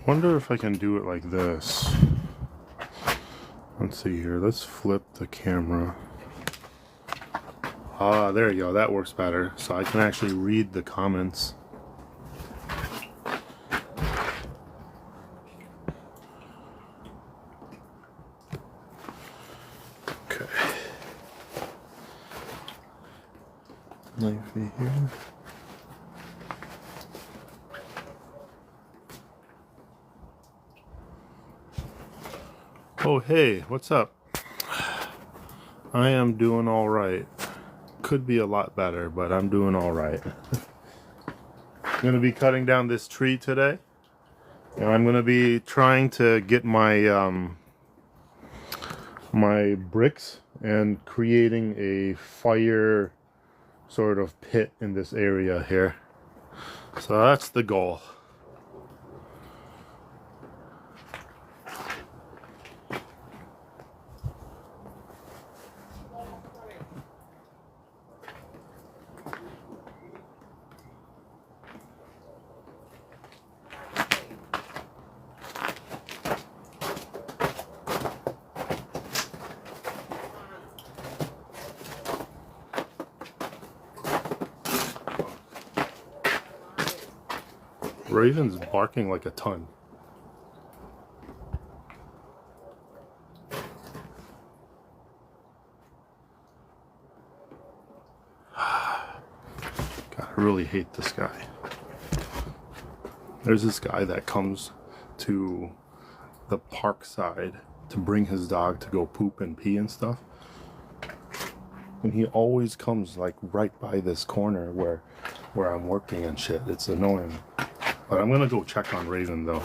Wonder if I can do it like this. Let's see here. Let's flip the camera. Ah, there you go. That works better. So I can actually read the comments. Okay. Knife here. Oh, hey, what's up? I am doing all right. Could be a lot better, but I'm doing all right. I'm going to be cutting down this tree today. And I'm going to be trying to get my my bricks and creating a fire sort of pit in this area here. So that's the goal. Raven's barking like a ton. God, I really hate this guy. There's this guy that comes to the park side to bring his dog to go poop and pee and stuff. And he always comes like right by this corner where I'm working and shit. It's annoying. But I'm gonna go check on Raven though.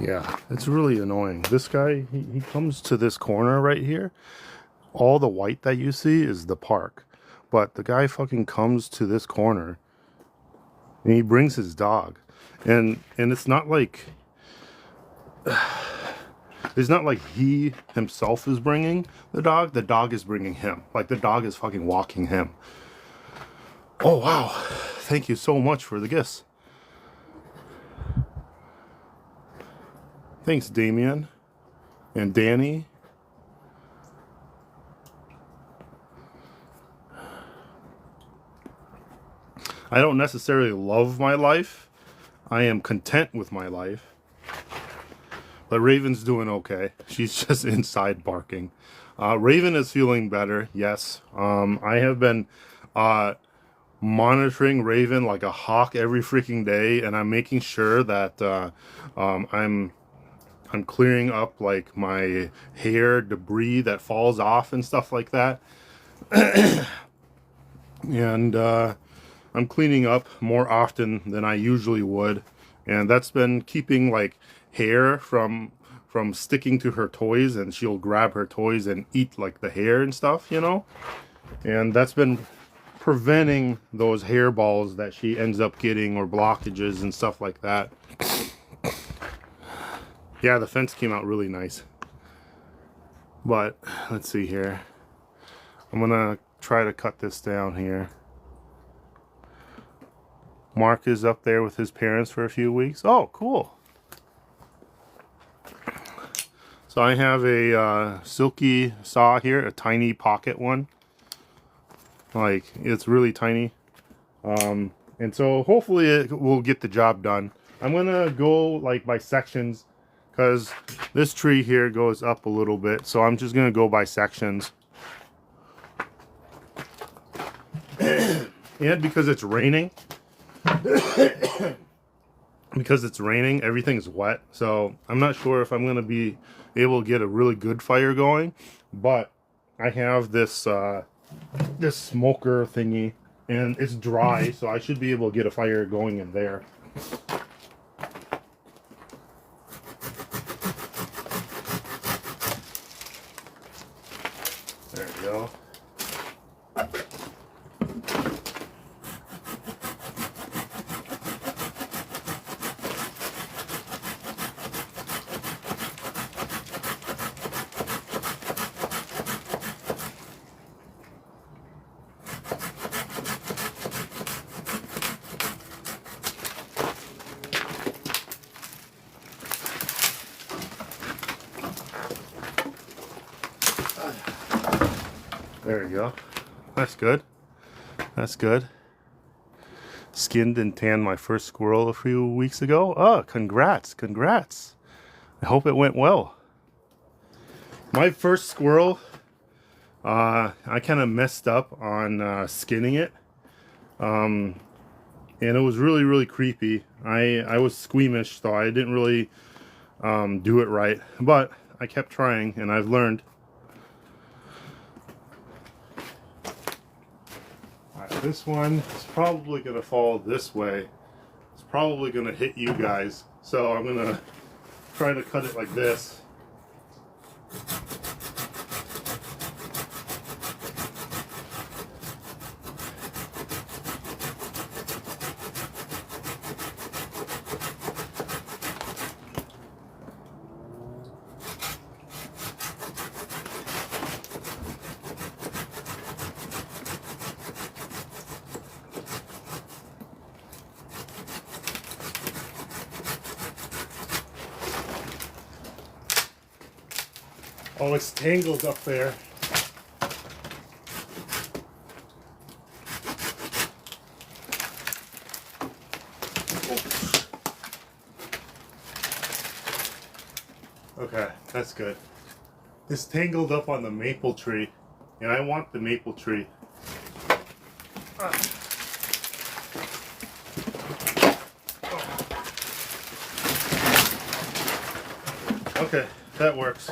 Yeah, it's really annoying. This guy, he comes to this corner right here. All the white that you see is the park. But the guy fucking comes to this corner and he brings his dog. And it's not like he himself is bringing the dog is bringing him. Like the dog is fucking walking him. Oh wow, thank you so much for the gifts. Thanks, Damien and Danny. I don't necessarily love my life. I am content with my life. But Raven's doing okay. She's just inside barking. Raven is feeling better, yes. I have been monitoring Raven like a hawk every freaking day, and I'm making sure that I'm clearing up like my hair debris that falls off and stuff like that. And I'm cleaning up more often than I usually would, and that's been keeping like hair from sticking to her toys, and she'll grab her toys and eat like the hair and stuff, you know. And that's been preventing those hairballs that she ends up getting, or blockages and stuff like that. Yeah, the fence came out really nice. But let's see here. I'm gonna try to cut this down here. Mark is up there with his parents for a few weeks. Oh, cool. So I have a silky saw here, a tiny pocket one. Like, it's really tiny. And so hopefully it will get the job done. I'm gonna go like by sections, because this tree here goes up a little bit, so I'm just gonna go by sections. And because it's raining, everything's wet, so I'm not sure if I'm gonna be able to get a really good fire going. But I have this this smoker thingy, and it's dry, so I should be able to get a fire going in there. There we go. There you go. That's good. That's good. Skinned and tanned my first squirrel a few weeks ago. Oh, congrats. Congrats. I hope it went well. My first squirrel, I kind of messed up on skinning it. And it was really, really creepy. I was squeamish, so I didn't really do it right. But I kept trying, and I've learned. This one is probably going to fall this way. It's probably going to hit you guys. So I'm going to try to cut it like this. Oh, it's tangled up there. Okay, that's good. It's tangled up on the maple tree, and I want the maple tree. Okay, that works.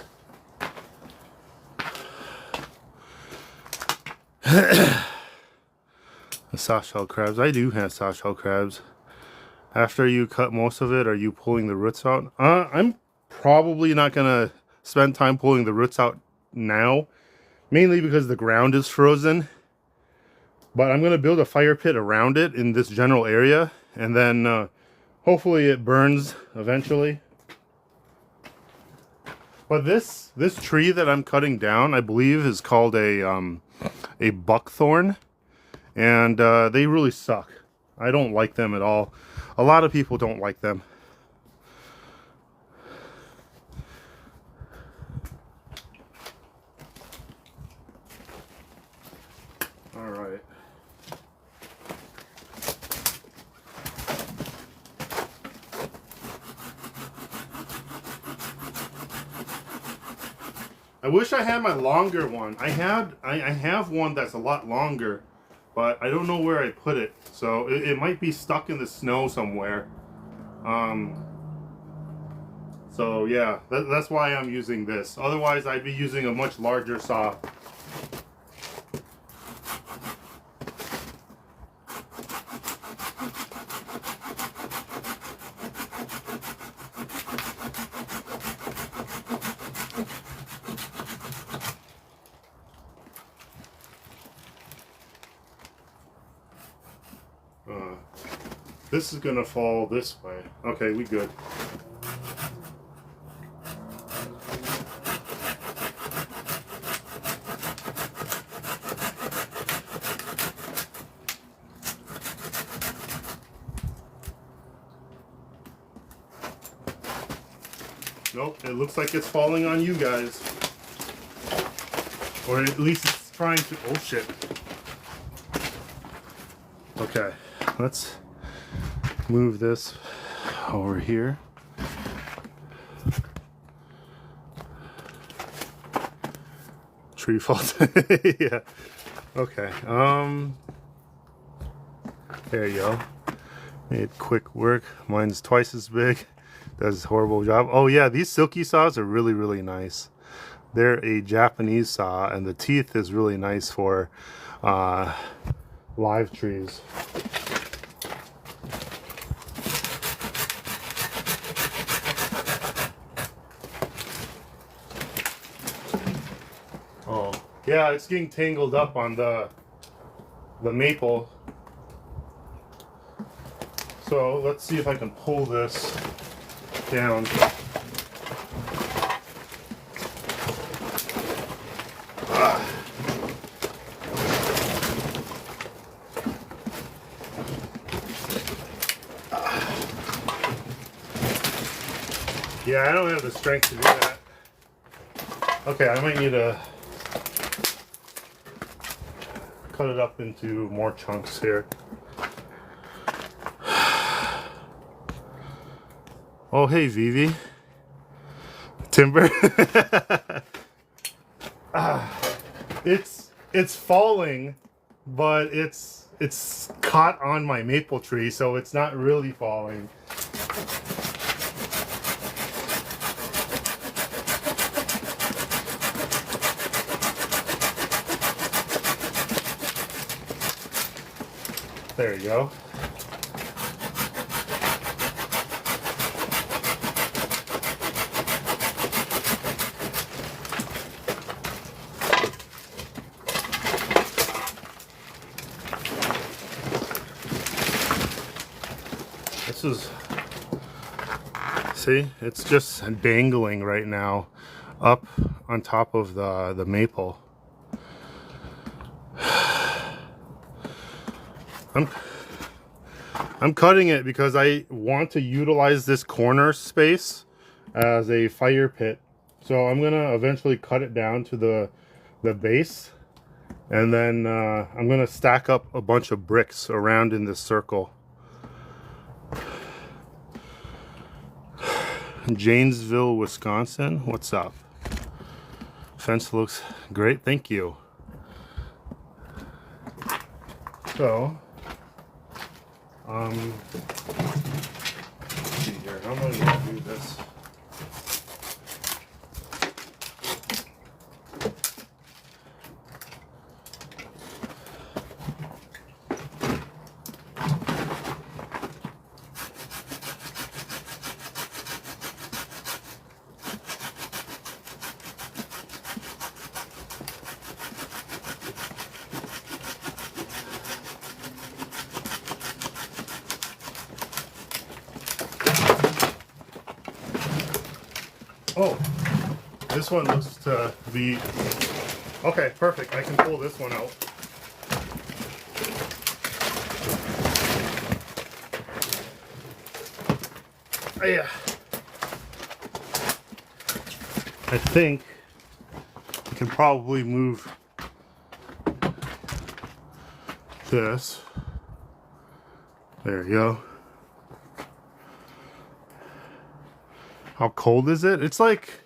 The soft shell crabs. I do have soft shell crabs. After you cut most of it, are you pulling the roots out? I'm probably not gonna spend time pulling the roots out now, mainly because the ground is frozen. But I'm gonna build a fire pit around it in this general area, and then hopefully it burns eventually. But this tree that I'm cutting down, I believe, is called a buckthorn, and they really suck. I don't like them at all. A lot of people don't like them. All right. I wish I had my longer one. I have one that's a lot longer, but I don't know where I put it. So it might be stuck in the snow somewhere. So yeah, that's why I'm using this. Otherwise, I'd be using a much larger saw. This is gonna fall this way. Okay, we good. Nope, it looks like it's falling on you guys. Or at least it's trying to. Oh shit. Okay, let's move this over here. Tree falls. Yeah. Okay. There you go. Made quick work. Mine's twice as big. Does a horrible job. Oh yeah, these silky saws are really, really nice. They're a Japanese saw, and the teeth is really nice for live trees. Oh yeah, it's getting tangled up on the maple. So let's see if I can pull this down. Yeah, I don't have the strength to do that. Okay, I might need to cut it up into more chunks here. Oh, hey, Vivi. Timber. It's falling, but it's caught on my maple tree, so it's not really falling. There you go. This is, see, it's just dangling right now up on top of the maple. I'm cutting it because I want to utilize this corner space as a fire pit. So I'm gonna eventually cut it down to the base, and then I'm gonna stack up a bunch of bricks around in this circle. Janesville, Wisconsin, what's up? Fence looks great, thank you. So let's see here, how am I gonna do this? Oh, this one looks to be, okay, perfect. I can pull this one out. Yeah. I think I can probably move this. There you go. How cold is it? It's like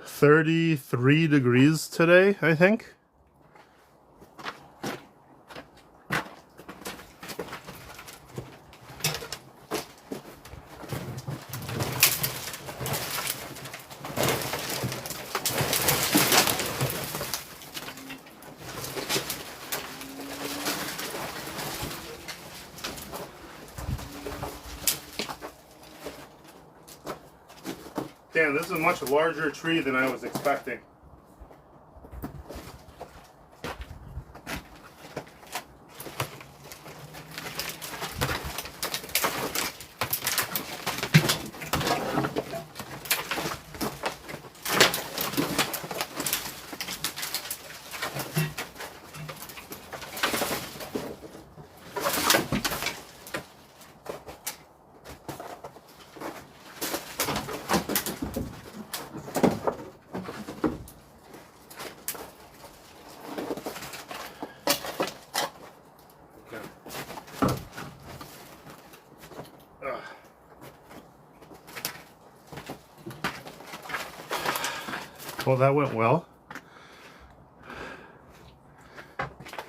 33 degrees today, I think. Damn, this is a much larger tree than I was expecting. Well, that went well.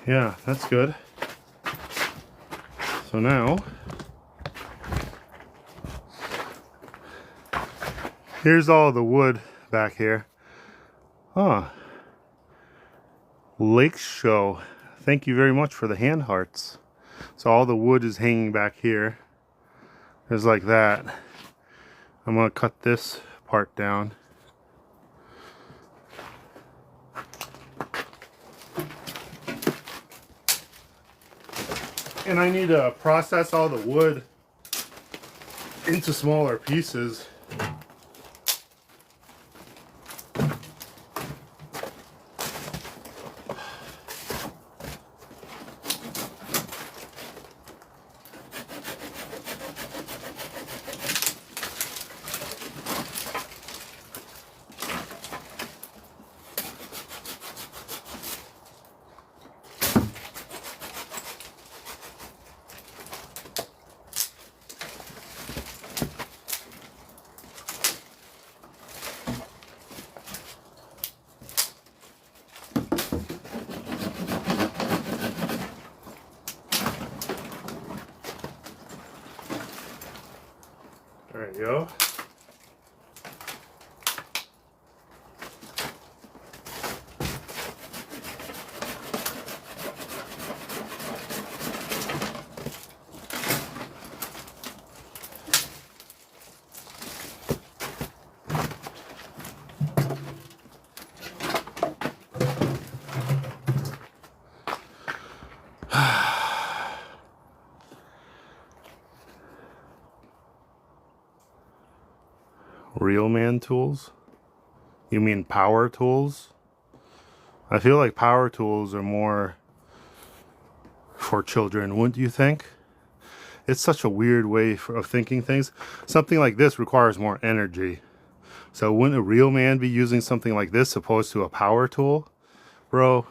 Yeah, that's good. So now, here's all the wood back here. Huh. Lake Show. Thank you very much for the hand hearts. So all the wood is hanging back here. There's like that. I'm gonna cut this part down. And I need to process all the wood into smaller pieces. There you go. Real man tools? You mean power tools? I feel like power tools are more for children, wouldn't you think? It's such a weird way of thinking things. Something like this requires more energy. So wouldn't a real man be using something like this opposed to a power tool? Bro.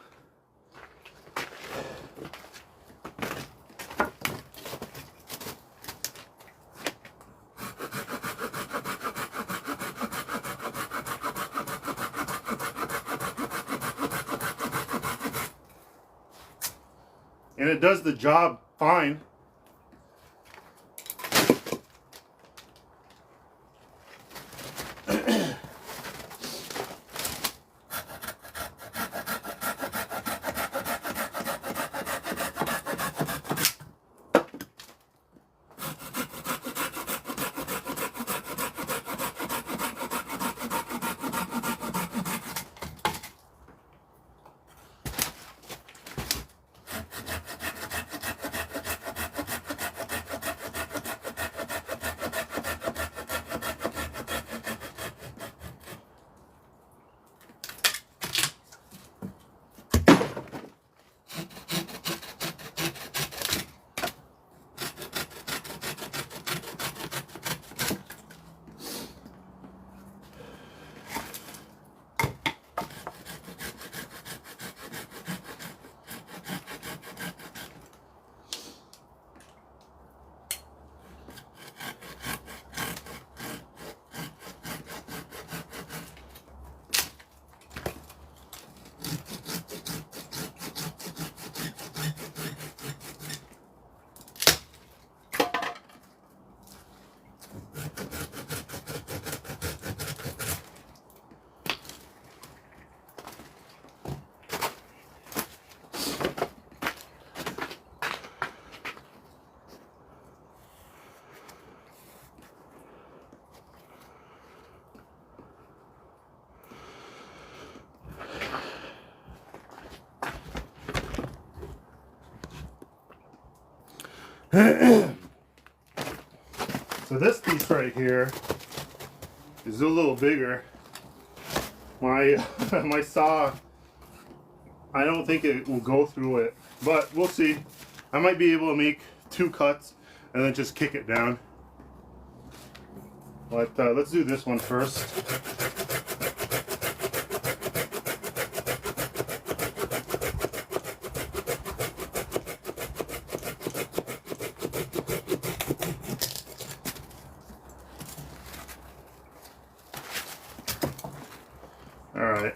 And it does the job fine. So this piece right here is a little bigger. My my saw, I don't think it will go through it, but we'll see. I might be able to make 2 cuts and then just kick it down. But let's do this one first. All right.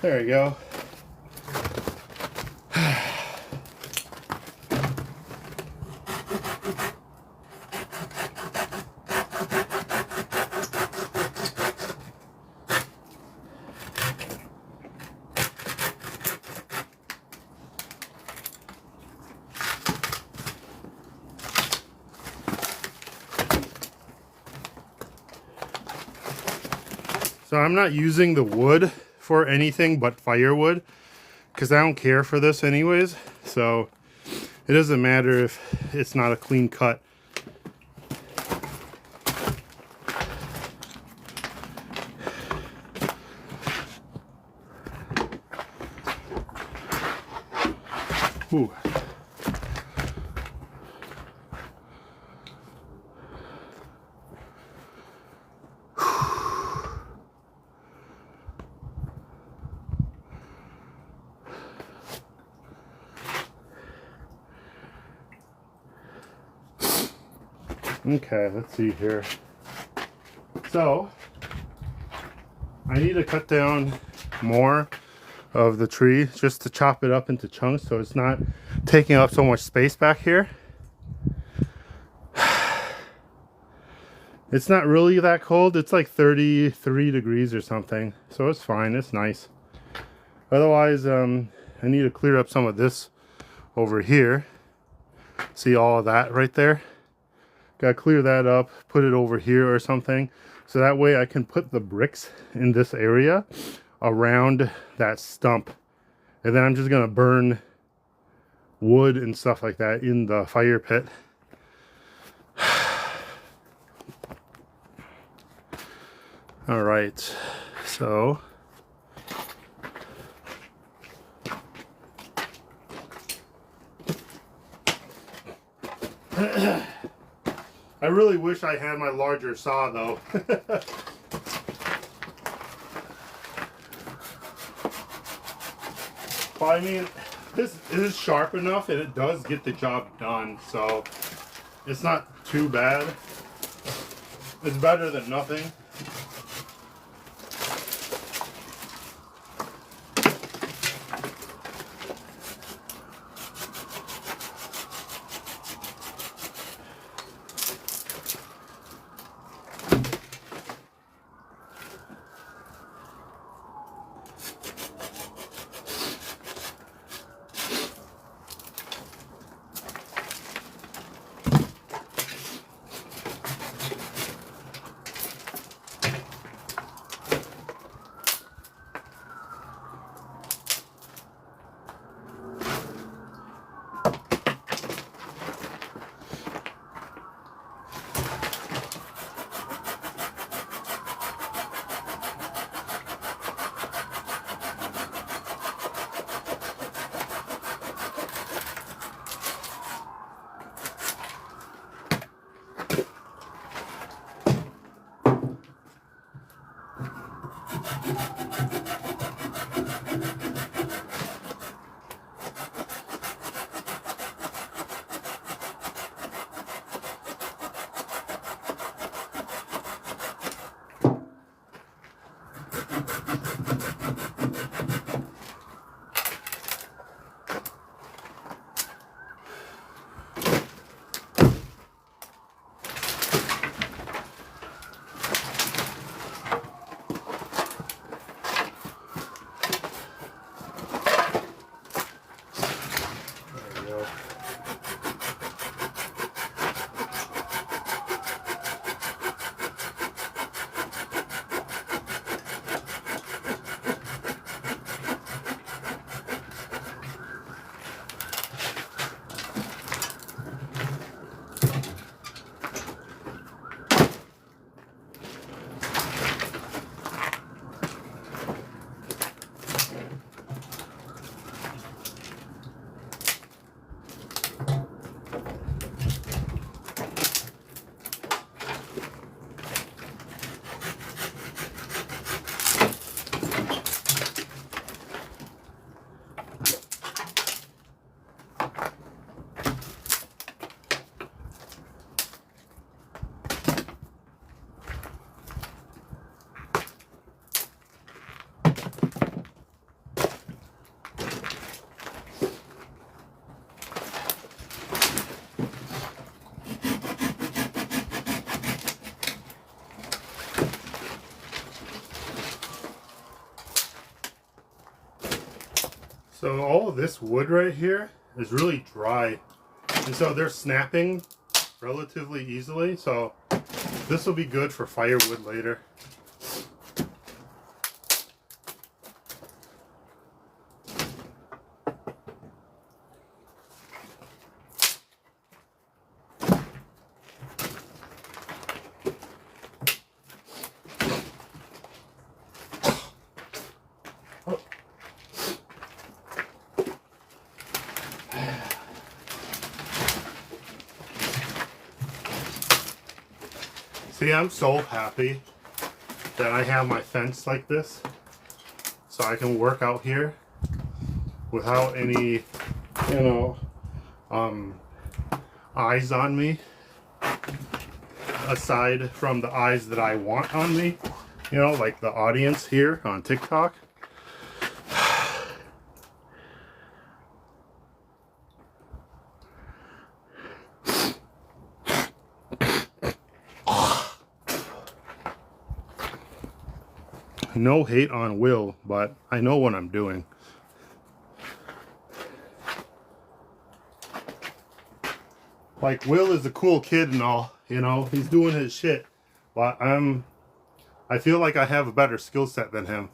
There you go. So I'm not using the wood for anything but firewood because I don't care for this anyways. So it doesn't matter if it's not a clean cut. Ooh. Okay, let's see here. So, I need to cut down more of the tree just to chop it up into chunks so it's not taking up so much space back here. It's not really that cold. It's like 33 degrees or something. So it's fine. It's nice. Otherwise, I need to clear up some of this over here. See all of that right there? Gotta clear that up, put it over here or something. So that way I can put the bricks in this area around that stump. And then I'm just gonna burn wood and stuff like that in the fire pit. All right, so I really wish I had my larger saw though. But I mean, this is sharp enough and it does get the job done, so it's not too bad. It's better than nothing. So all of this wood right here is really dry, and so they're snapping relatively easily, so this will be good for firewood later. See, I'm so happy that I have my fence like this, so I can work out here without any, you know, eyes on me, aside from the eyes that I want on me, you know, like the audience here on TikTok. No hate on Will, but I know what I'm doing. Like, Will is a cool kid and all, you know, he's doing his shit, but I feel like I have a better skill set than him.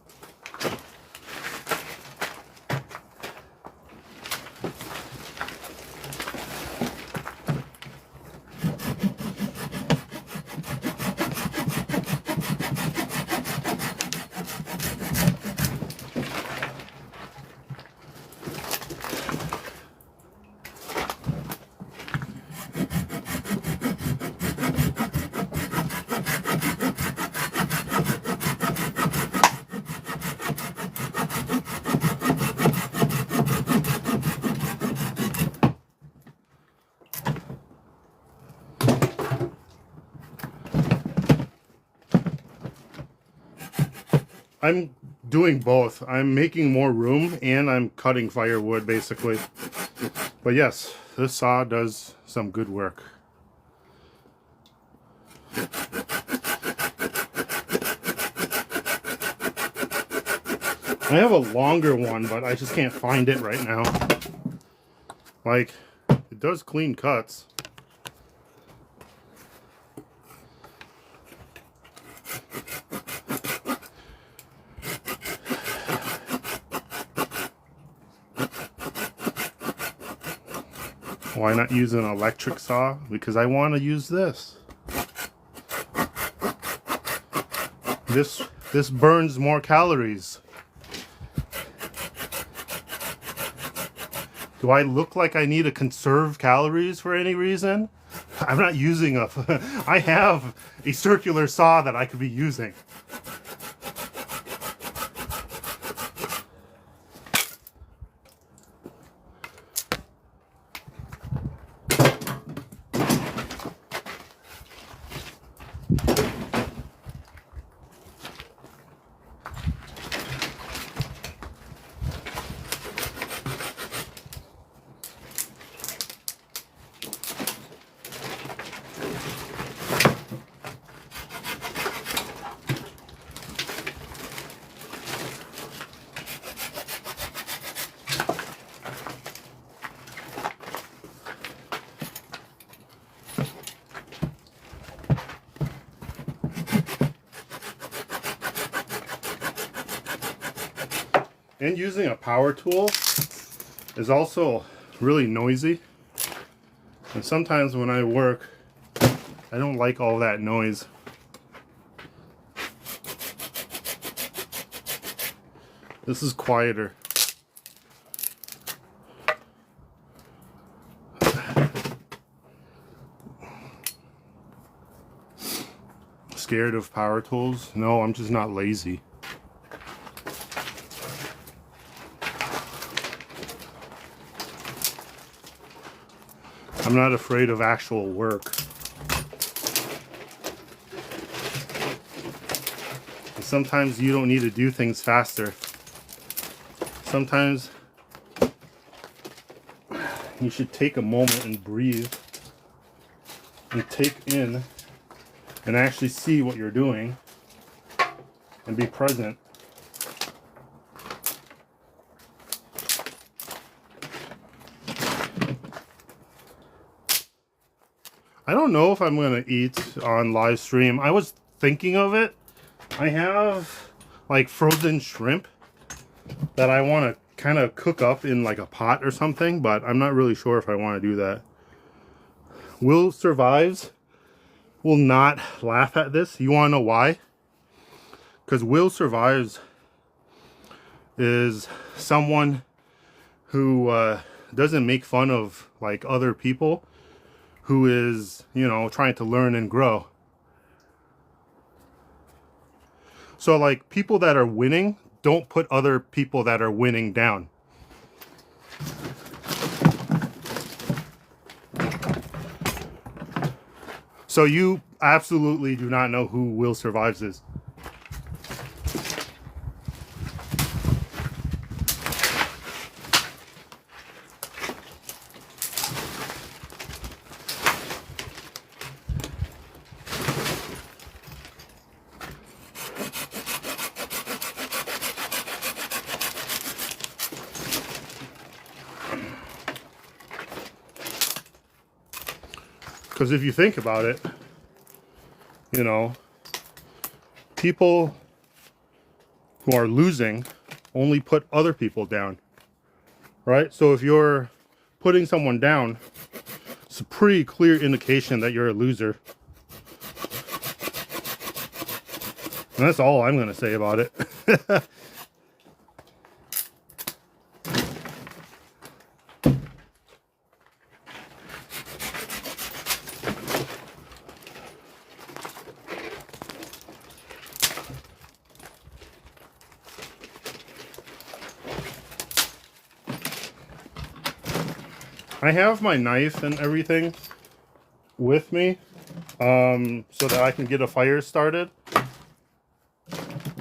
I'm doing both. I'm making more room and I'm cutting firewood basically. But yes, this saw does some good work. I have a longer one, but I just can't find it right now. Like, it does clean cuts. Why not use an electric saw? Because I want to use this. This burns more calories. Do I look like I need to conserve calories for any reason? I'm not using a... I have a circular saw that I could be using. And using a power tool is also really noisy. And sometimes when I work, I don't like all that noise. This is quieter. Scared of power tools? No, I'm just not lazy. I'm not afraid of actual work. And sometimes you don't need to do things faster. Sometimes you should take a moment and breathe and take in and actually see what you're doing and be present. I don't know if I'm gonna eat on live stream. I was thinking of it. I have like frozen shrimp that I want to kind of cook up in like a pot or something, but I'm not really sure if I want to do that. Will Survives will not laugh at this. You want to know why? Because Will Survives is someone who doesn't make fun of like other people, who is, you know, trying to learn and grow. So like people that are winning don't put other people that are winning down. So you absolutely do not know who Will Survives is. Because if you think about it, you know, people who are losing only put other people down, right? So if you're putting someone down, it's a pretty clear indication that you're a loser. And that's all I'm going to say about it. I have my knife and everything with me so that I can get a fire started.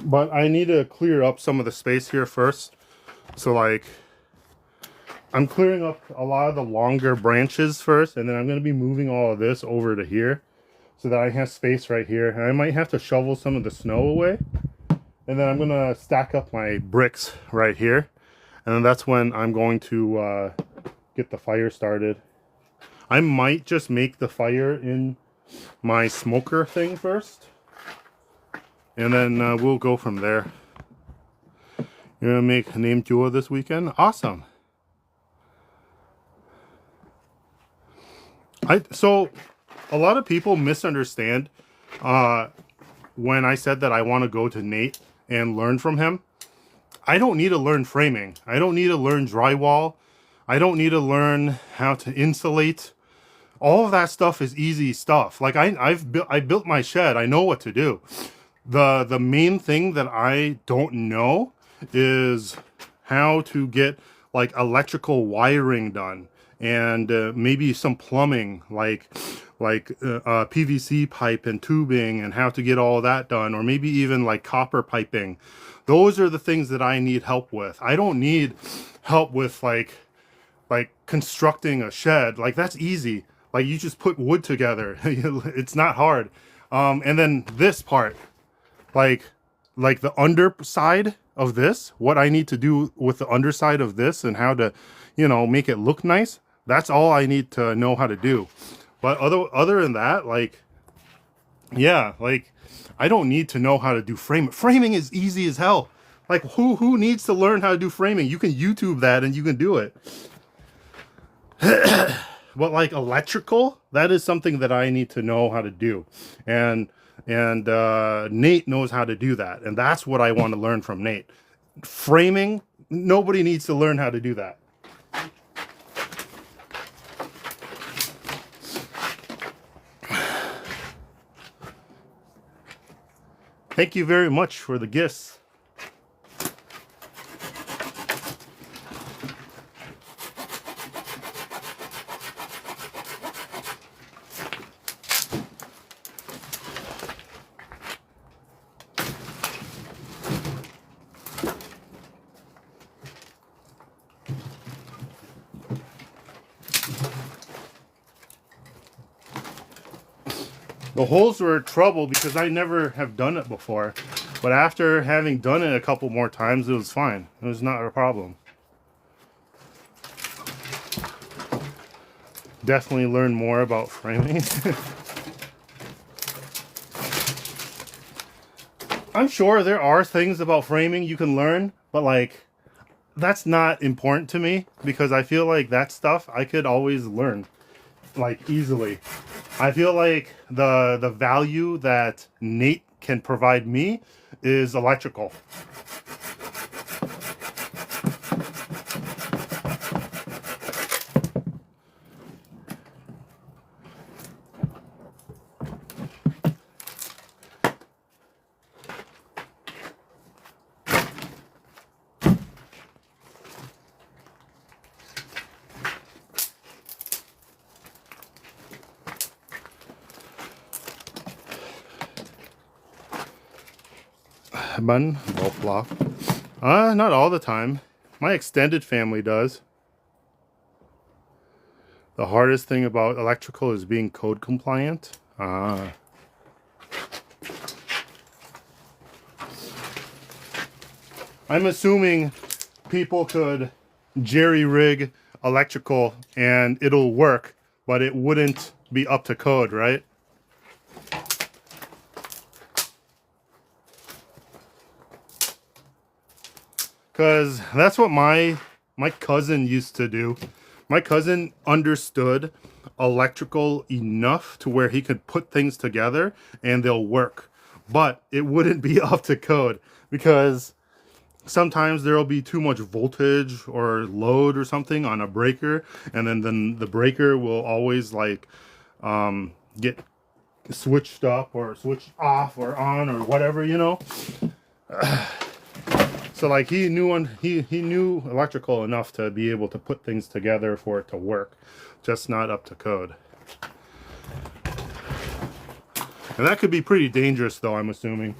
But I need to clear up some of the space here first. So like, I'm clearing up a lot of the longer branches first, and then I'm going to be moving all of this over to here so that I have space right here. And I might have to shovel some of the snow away. And then I'm going to stack up my bricks right here. And then that's when I'm going to get the fire started. I might just make the fire in my smoker thing first, and then we'll go from there. You're gonna make name duo this weekend? Awesome. So a lot of people misunderstand when I said that I want to go to Nate and learn from him. I don't need to learn framing. I don't need to learn drywall. I don't need to learn how to insulate. All of that stuff is easy stuff. Like I built my shed. I know what to do. The main thing that I don't know is how to get like electrical wiring done, and maybe some plumbing, like PVC pipe and tubing, and how to get all that done, or maybe even like copper piping. Those are the things that I need help with. I don't need help with like constructing a shed. Like that's easy. Like you just put wood together. It's not hard. And then this part, like the underside of this, what I need to do with the underside of this and how to, you know, make it look nice. That's all I need to know how to do. But other than that, like, yeah, like I don't need to know how to do framing. Framing is easy as hell. Like who needs to learn how to do framing? You can YouTube that and you can do it. But like electrical, that is something that I need to know how to do, and Nate knows how to do that, and that's what I want to learn from Nate. Framing, nobody needs to learn how to do that. Thank you very much for the gifts. The holes were trouble because I never have done it before. But after having done it a couple more times, it was fine. It was not a problem. definitely learn more about framing. I'm sure there are things about framing you can learn, but like that's not important to me because I feel like that stuff I could always learn like easily. I feel like the value that Nate can provide me is electrical. Button, both block. Not all the time. My extended family does. The hardest thing about electrical is being code compliant. I'm assuming people could jerry-rig electrical and it'll work, but it wouldn't be up to code, right? Because that's what my cousin used to do. My cousin understood electrical enough to where he could put things together and they'll work. But it wouldn't be up to code because sometimes there'll be too much voltage or load or something on a breaker, and then the breaker will always like get switched up or switched off or on or whatever, you know. So like he knew electrical enough to be able to put things together for it to work, just not up to code. And that could be pretty dangerous though, I'm assuming.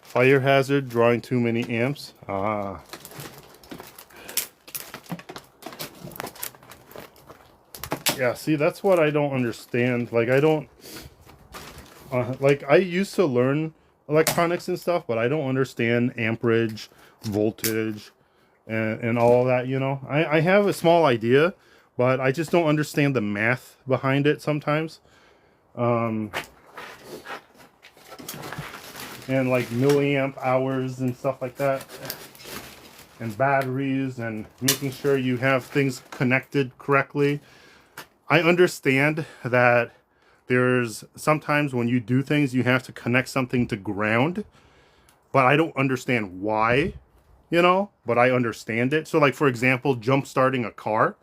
Fire hazard, drawing too many amps. Yeah, see, that's what I don't understand. Like, I don't... like, I used to learn electronics and stuff, but I don't understand amperage, voltage, and all of that, you know? I have a small idea, but I just don't understand the math behind it sometimes. And like milliamp hours and stuff like that, and batteries, and making sure you have things connected correctly. I understand that there's sometimes when you do things you have to connect something to ground, but I don't understand why, you know, but I understand it. So like, for example, jump starting a car,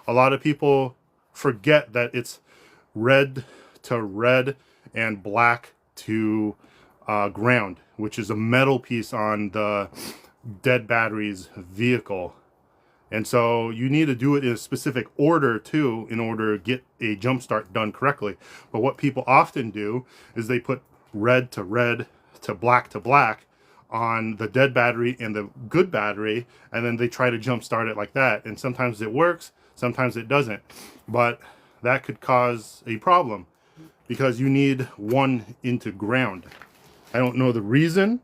a lot of people forget that it's red to red and black to ground, which is a metal piece on the dead battery's vehicle. And so you need to do it in a specific order too in order to get a jump start done correctly. But what people often do is they put red to black on the dead battery and the good battery, and then they try to jump start it like that. And sometimes it works, sometimes it doesn't. But that could cause a problem because you need one into ground. I don't know the reason,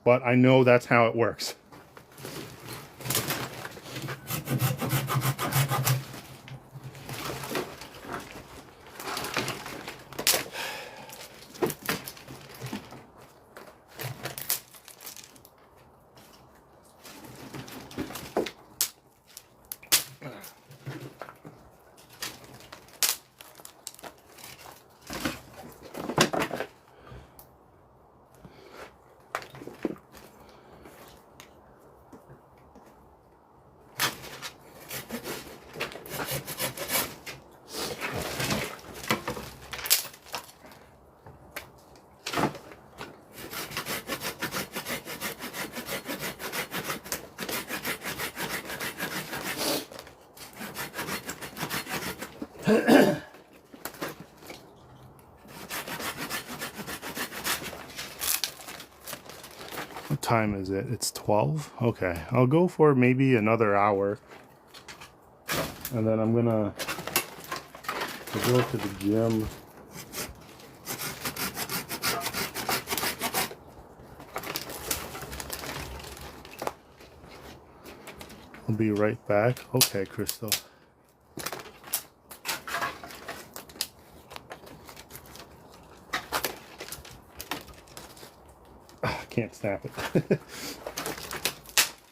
but I know that's how it works. time is it? It's 12? Okay, I'll go for maybe another hour. And then I'm gonna go to the gym. I'll be right back. Okay, Crystal. I can't snap it.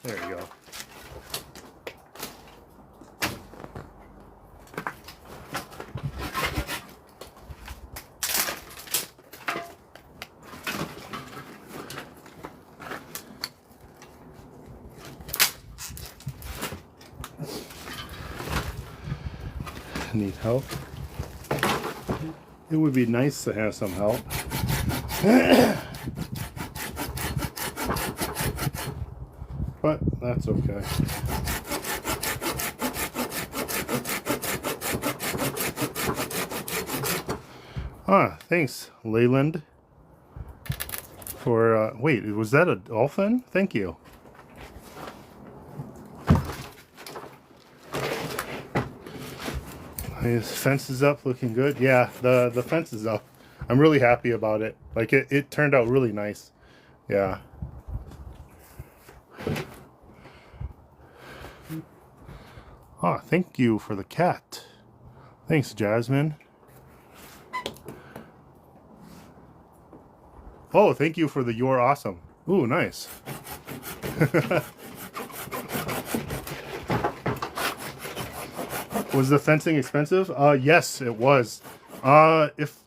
There you go. Need help? It would be nice to have some help. But that's okay. Ah, thanks, Leyland. For, wait, was that a dolphin? Thank you. His fence is up, looking good. Yeah, the fence is up. I'm really happy about it. Like, it turned out really nice. Yeah. Ah, thank you for the cat. Thanks, Jasmine. Oh, thank you for the "you're awesome." Ooh, nice. Was the fencing expensive? Yes, it was. If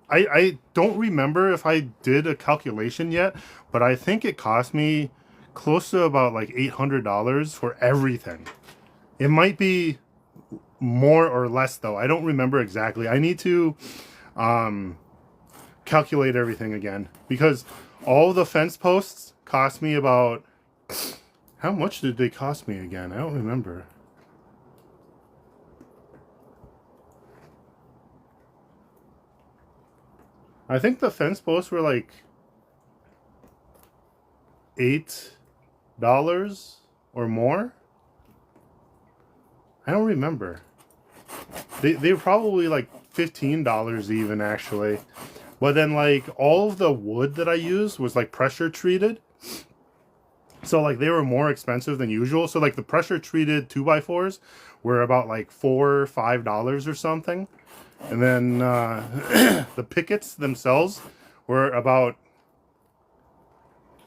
I don't remember if I did a calculation yet, but I think it cost me close to about like $800 for everything. It might be more or less though. I don't remember exactly. I need to calculate everything again, because all the fence posts cost me about, how much did they cost me again? I don't remember. I think the fence posts were like $8 or more. I don't remember. They were probably like $15 even, actually. But then like all of the wood that I used was like pressure treated. So like they were more expensive than usual. So like the pressure treated 2x4s were about like $4 or $5 or something. And then the pickets themselves were about,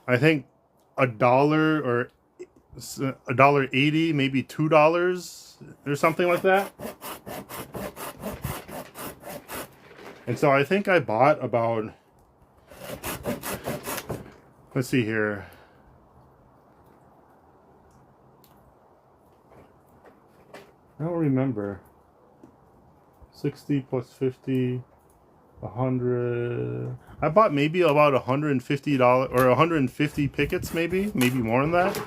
I think, $1 or $1.80, maybe $2 or something like that. And so I think I bought about, let's see here. I don't remember. 60 plus 50, 100. I bought maybe about $150 or 150 pickets, maybe more than that.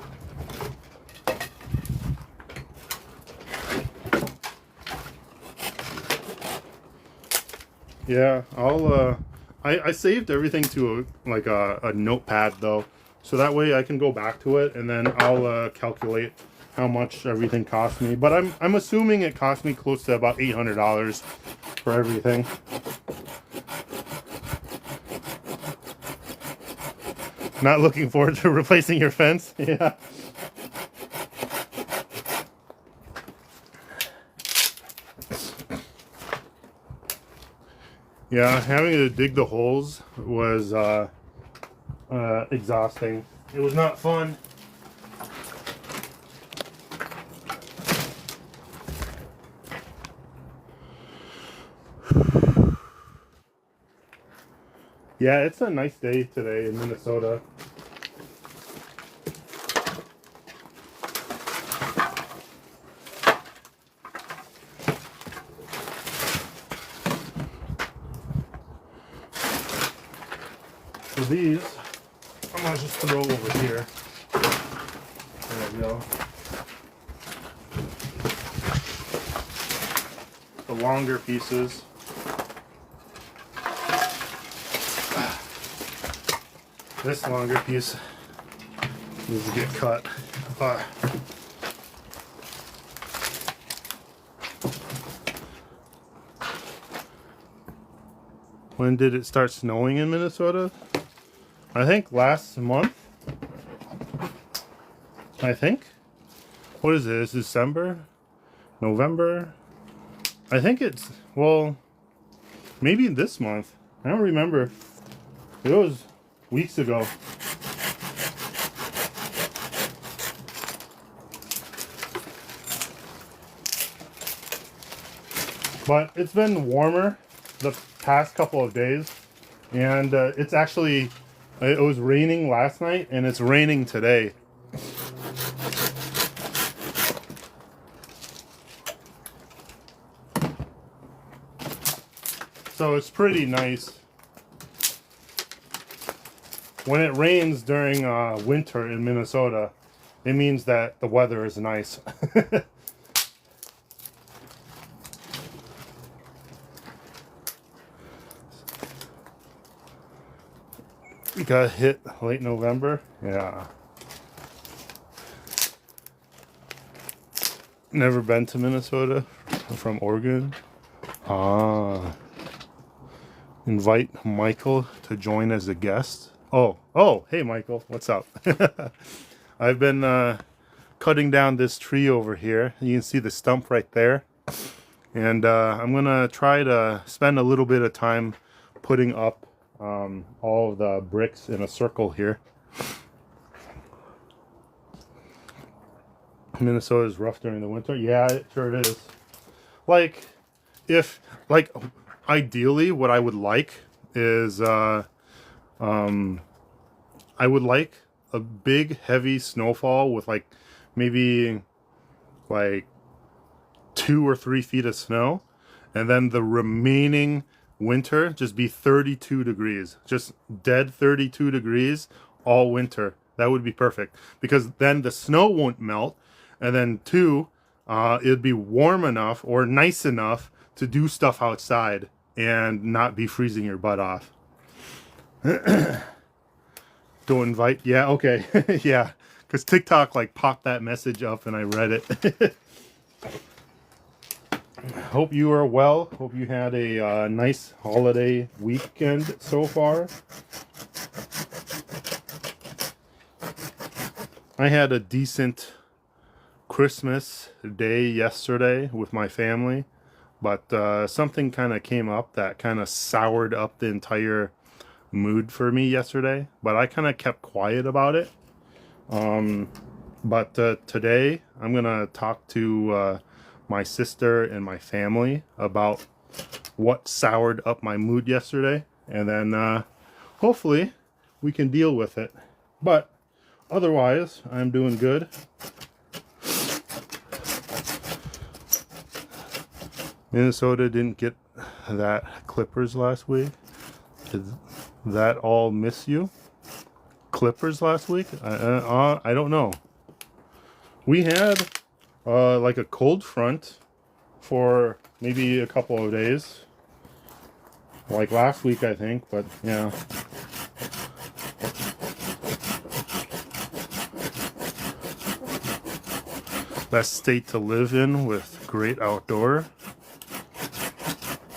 Yeah, I saved everything to a notepad though, so that way I can go back to it and then I'll calculate how much everything cost me. But I'm assuming it cost me close to about $800 for everything. Not looking forward to replacing your fence. Yeah. Yeah, having to dig the holes was exhausting. It was not fun. Yeah, it's a nice day today in Minnesota. So these, I'm gonna just throw over here. There we go. The longer pieces. This longer piece needs to get cut. When did it start snowing in Minnesota? I think last month. I think. What is it? It's December? November? I think it's, well, maybe this month. I don't remember. It was weeks ago. But it's been warmer the past couple of days, and it's actually, it was raining last night and it's raining today. So it's pretty nice. When it rains during winter in Minnesota, it means that the weather is nice. We got hit late November. Yeah. Never been to Minnesota. I'm from Oregon. Invite Michael to join as a guest. Oh, hey Michael, what's up? I've been cutting down this tree over here. You can see the stump right there. And I'm gonna try to spend a little bit of time putting up all of the bricks in a circle here. Minnesota is rough during the winter. Yeah, it sure is. Like, ideally, what I would like is, I would like a big, heavy snowfall with maybe 2 or 3 feet of snow, and then the remaining winter just be 32 degrees, just dead 32 degrees all winter. That would be perfect, because then the snow won't melt, and then it'd be warm enough or nice enough to do stuff outside and not be freezing your butt off. Don't invite. Yeah, okay. Yeah, because TikTok popped that message up and I read it. Hope you are well. Hope you had a nice holiday weekend so far. I had a decent Christmas day yesterday with my family, but something kind of came up that kind of soured up the entire mood for me yesterday, but I kind of kept quiet about it. But today I'm gonna talk to my sister and my family about what soured up my mood yesterday, and then hopefully we can deal with it. But otherwise, I'm doing good. Minnesota didn't get that Clippers last week. Did that all miss you? Clippers last week? I don't know. We had a cold front for maybe a couple of days, like last week I think, but yeah. Best state to live in with great outdoor.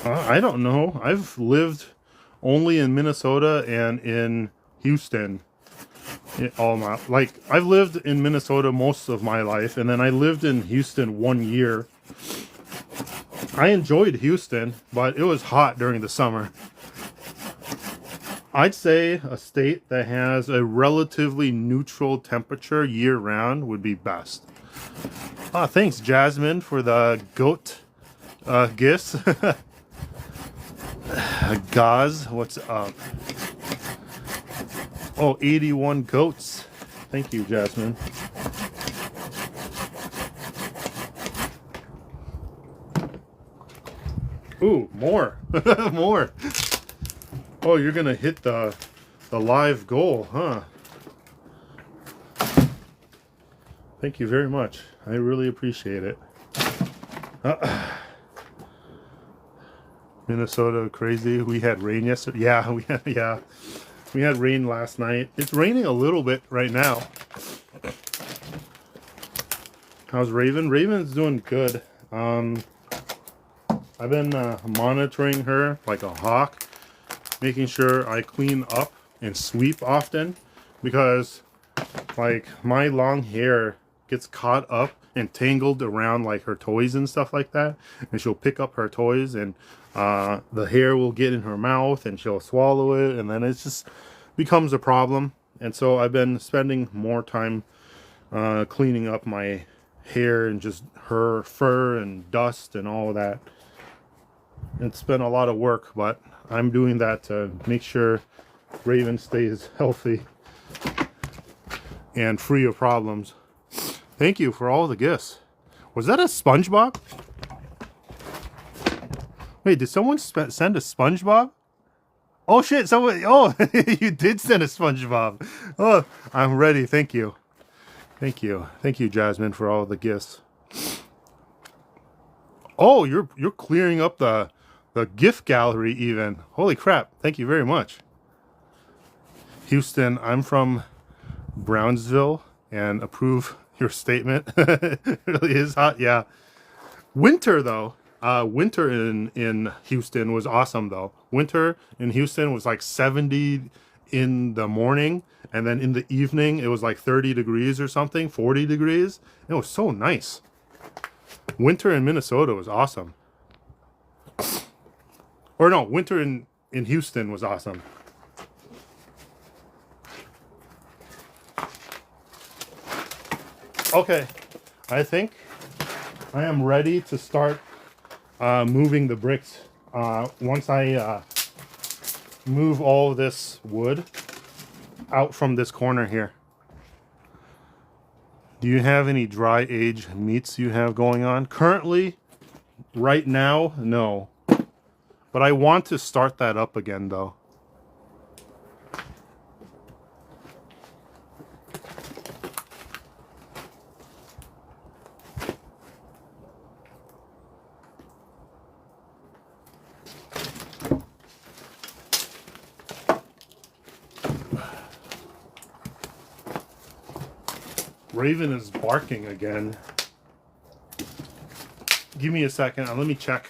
I don't know. I've lived only in Minnesota and in Houston. I've lived in Minnesota most of my life, and then I lived in Houston 1 year. I enjoyed Houston, but it was hot during the summer. I'd say a state that has a relatively neutral temperature year-round would be best. Thanks, Jasmine, for the goat gifts. Gaz, what's up? Oh, 81 goats. Thank you, Jasmine. Ooh, more. More. Oh, you're gonna hit the live goal, huh? Thank you very much. I really appreciate it. Minnesota crazy. We had rain yesterday. Yeah, we had rain last night. It's raining a little bit right now. How's Raven? Raven's doing good. I've been monitoring her like a hawk, making sure I clean up and sweep often, because like my long hair gets caught up and tangled around like her toys and stuff like that, and she'll pick up her toys and the hair will get in her mouth and she'll swallow it, and then it just becomes a problem. And so I've been spending more time cleaning up my hair and just her fur and dust and all of that. It's been a lot of work, but I'm doing that to make sure Raven stays healthy and free of problems. Thank you for all the gifts. Was that a SpongeBob? Wait, did someone send a SpongeBob? Oh shit, someone, oh, you did send a SpongeBob. Oh, I'm ready, thank you. Thank you. Thank you, Jasmine, for all the gifts. Oh, you're clearing up the gift gallery even. Holy crap, thank you very much. Houston, I'm from Brownsville and approve your statement. It really is hot, yeah. Winter though, winter in Houston was awesome though. Winter in Houston was like 70 in the morning, and then in the evening it was like 30 degrees or something, 40 degrees. It was so nice. Winter in Minnesota was awesome. Or no, winter in Houston was awesome. Okay, I think I am ready to start moving the bricks. Once I move all this wood out from this corner here. Do you have any dry age meats you have going on? Currently, right now, no. But I want to start that up again though. Raven is barking again. Give me a second. Let me check.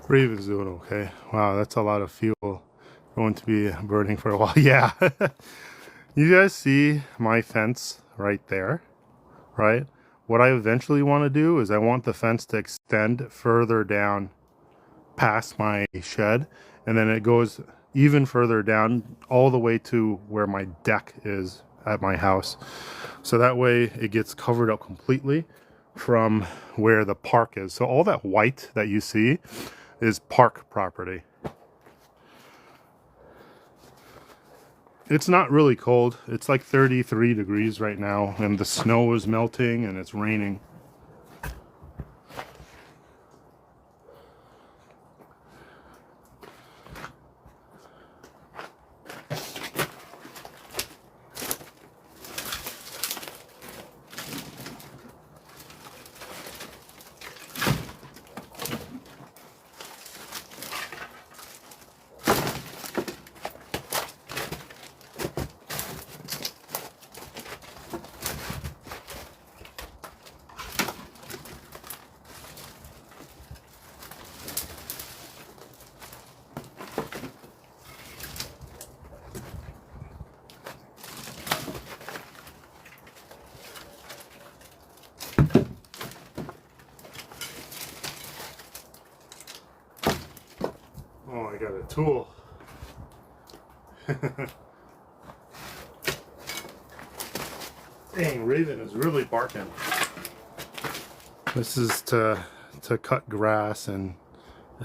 Raven's doing okay. Wow, that's a lot of fuel going to be burning for a while. Yeah. You guys see my fence right there, right? What I eventually want to do is I want the fence to extend further down past my shed, and then it goes even further down all the way to where my deck is at my house. So that way it gets covered up completely from where the park is. So all that white that you see is park property. It's not really cold. It's like 33 degrees right now, and the snow is melting and it's raining. tool. Dang, Raven is really barking. This is to cut grass and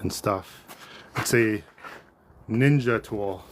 stuff. It's a ninja tool.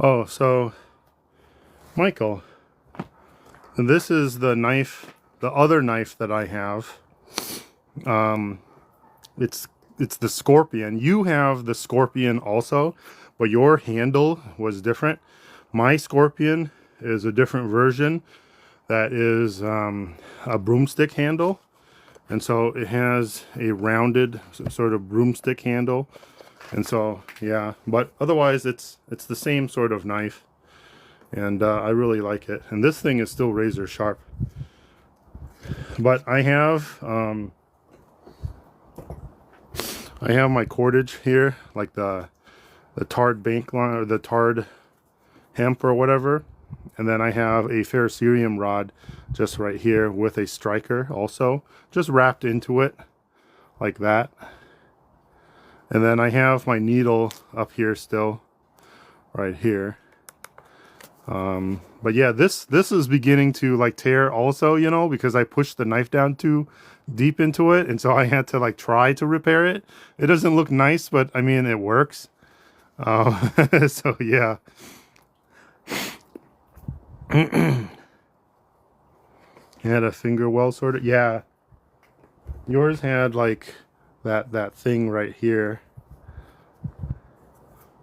Oh, so Michael, this is the knife, the other knife that I have. It's the Scorpion. You have the Scorpion also, but your handle was different. My Scorpion is a different version that is a broomstick handle, and so it has a rounded sort of broomstick handle. And so, yeah, but otherwise it's the same sort of knife, and I really like it. And this thing is still razor sharp. But I have my cordage here, like the tarred bank line or the tarred hemp or whatever, and then I have a ferrocerium rod just right here with a striker also, just wrapped into it like that. And then I have my needle up here still, right here. But yeah, this is beginning to like tear also, you know, because I pushed the knife down too deep into it, and so I had to like try to repair it. It doesn't look nice, but I mean it works. So yeah. You had a finger well sort of, yeah. Yours had like that thing right here,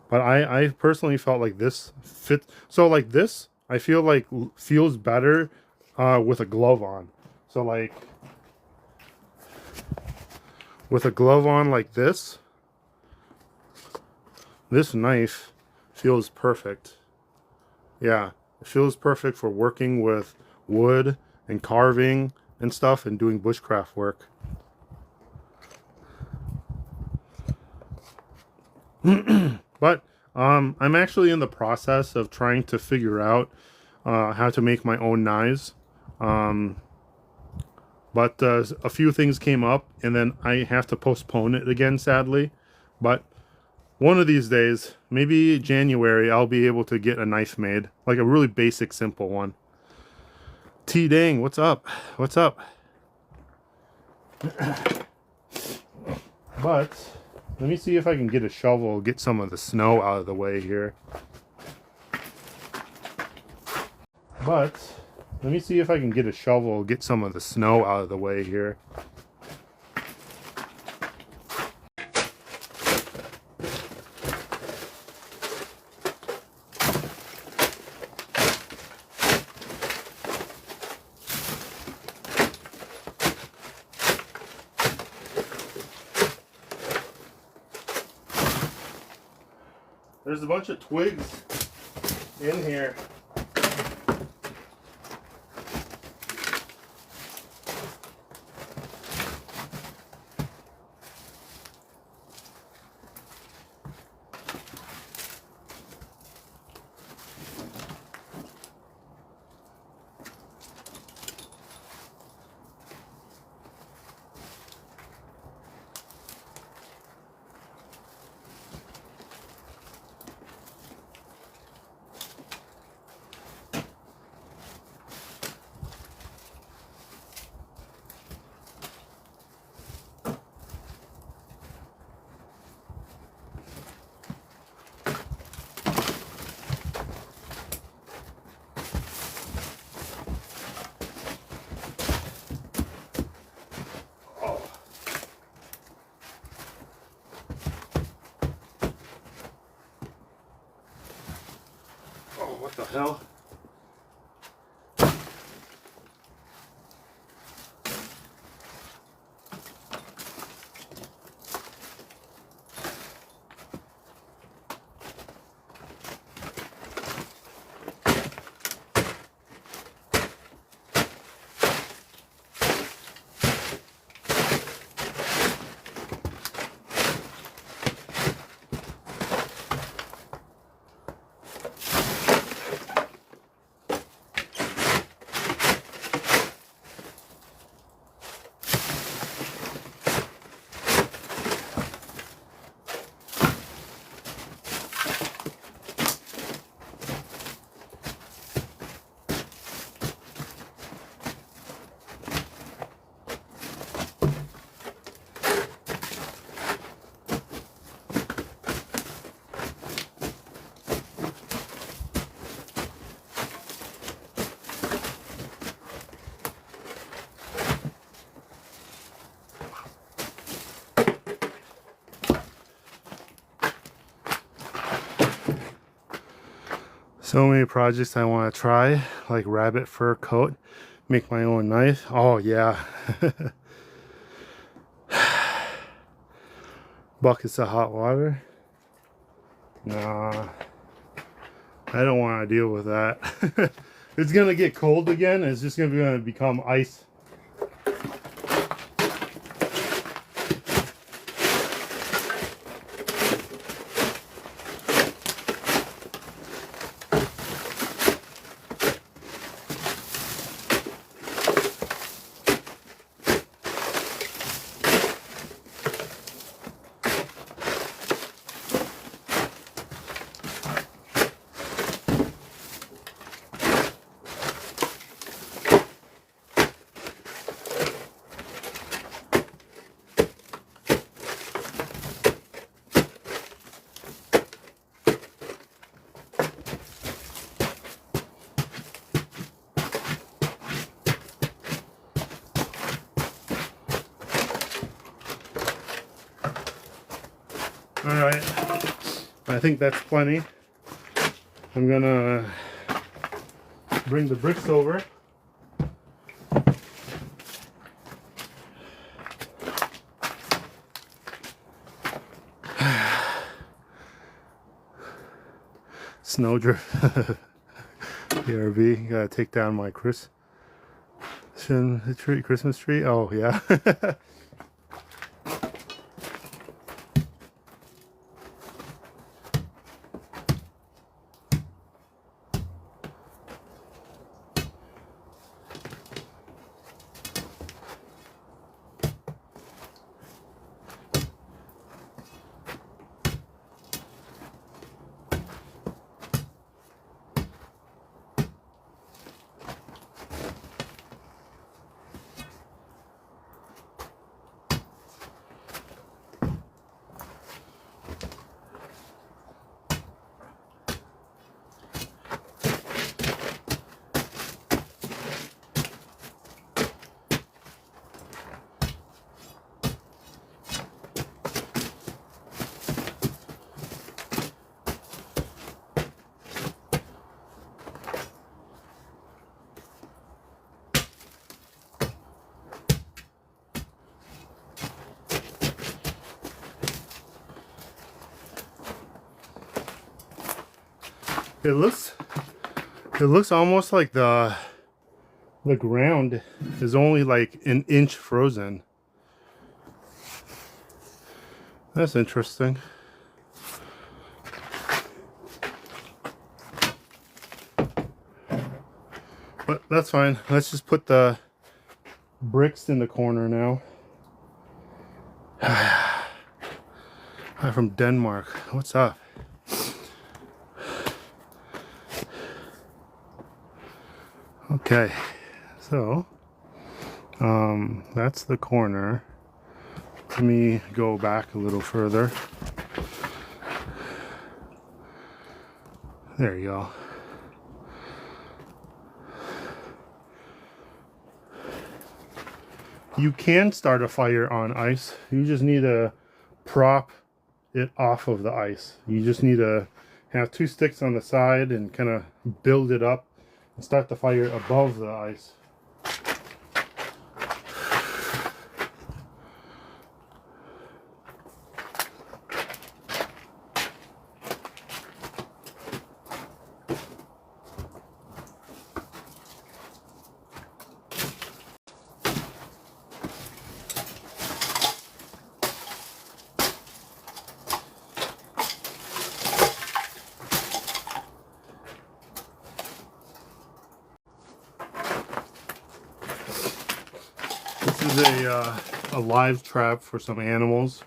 but I personally felt like this fit. So like this, I feel like feels better with a glove on. So like with a glove on like this knife feels perfect. Yeah, it feels perfect for working with wood and carving and stuff and doing bushcraft work. But I'm actually in the process of trying to figure out how to make my own knives. But a few things came up, and then I have to postpone it again, sadly. But one of these days, maybe January, I'll be able to get a knife made, like a really basic, simple one. Dang, what's up? What's up? But let me see if I can get a shovel, get some of the snow out of the way here. But let me see if I can get a shovel, get some of the snow out of the way here. There's a bunch of twigs in here. the hell? So many projects I want to try, like rabbit fur coat, make my own knife. Oh yeah. Buckets of hot water. Nah, I don't want to deal with that. It's gonna get cold again. It's just gonna become ice. Alright, I think that's plenty. I'm gonna bring the bricks over. Snowdrift. BRB, gotta take down my Christmas tree. Oh yeah. It looks almost like the ground is only like an inch frozen. That's interesting. But that's fine. Let's just put the bricks in the corner now. I'm from Denmark. What's up? Okay, so that's the corner. Let me go back a little further. There you go. You can start a fire on ice. You just need to prop it off of the ice. You just need to have 2 sticks on the side and kind of build it up and start the fire above the ice. This is a live trap for some animals.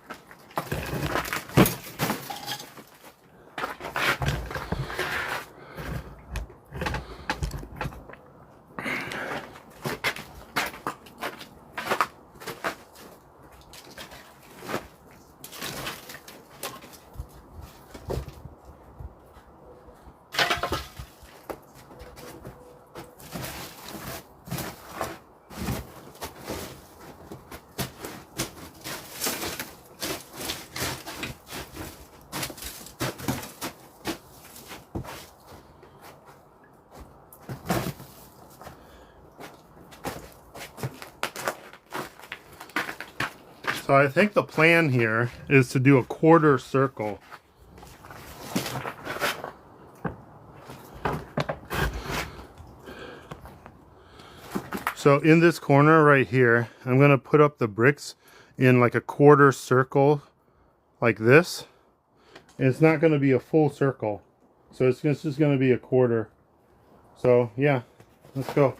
So I think the plan here is to do a quarter circle. So in this corner right here, I'm going to put up the bricks in like a quarter circle like this. And it's not going to be a full circle. So it's just going to be a quarter. So yeah, let's go.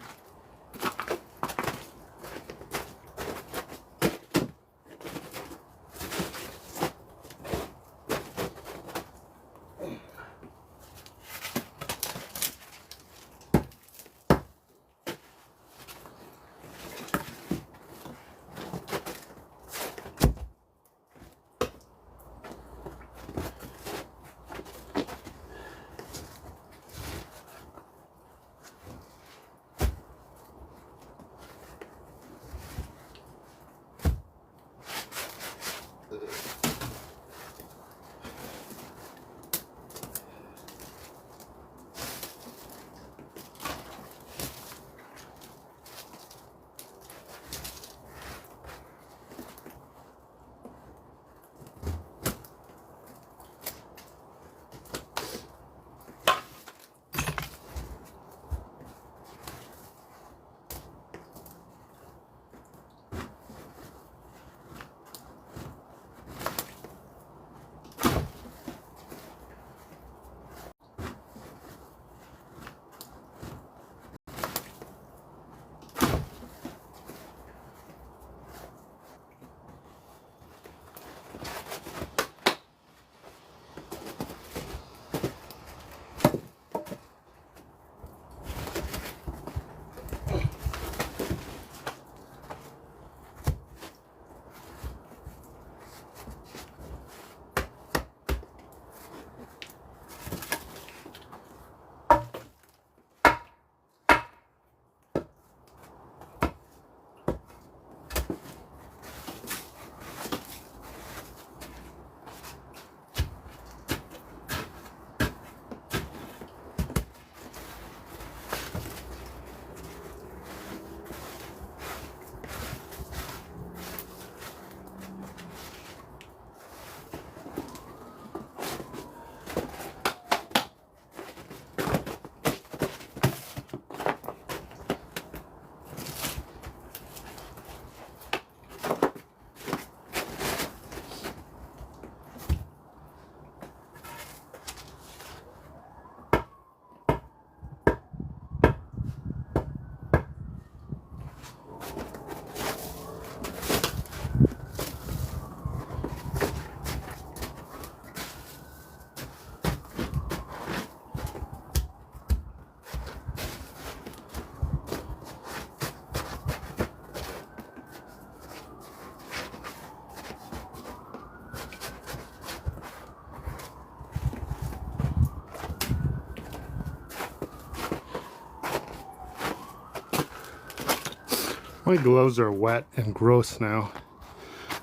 My gloves are wet and gross now.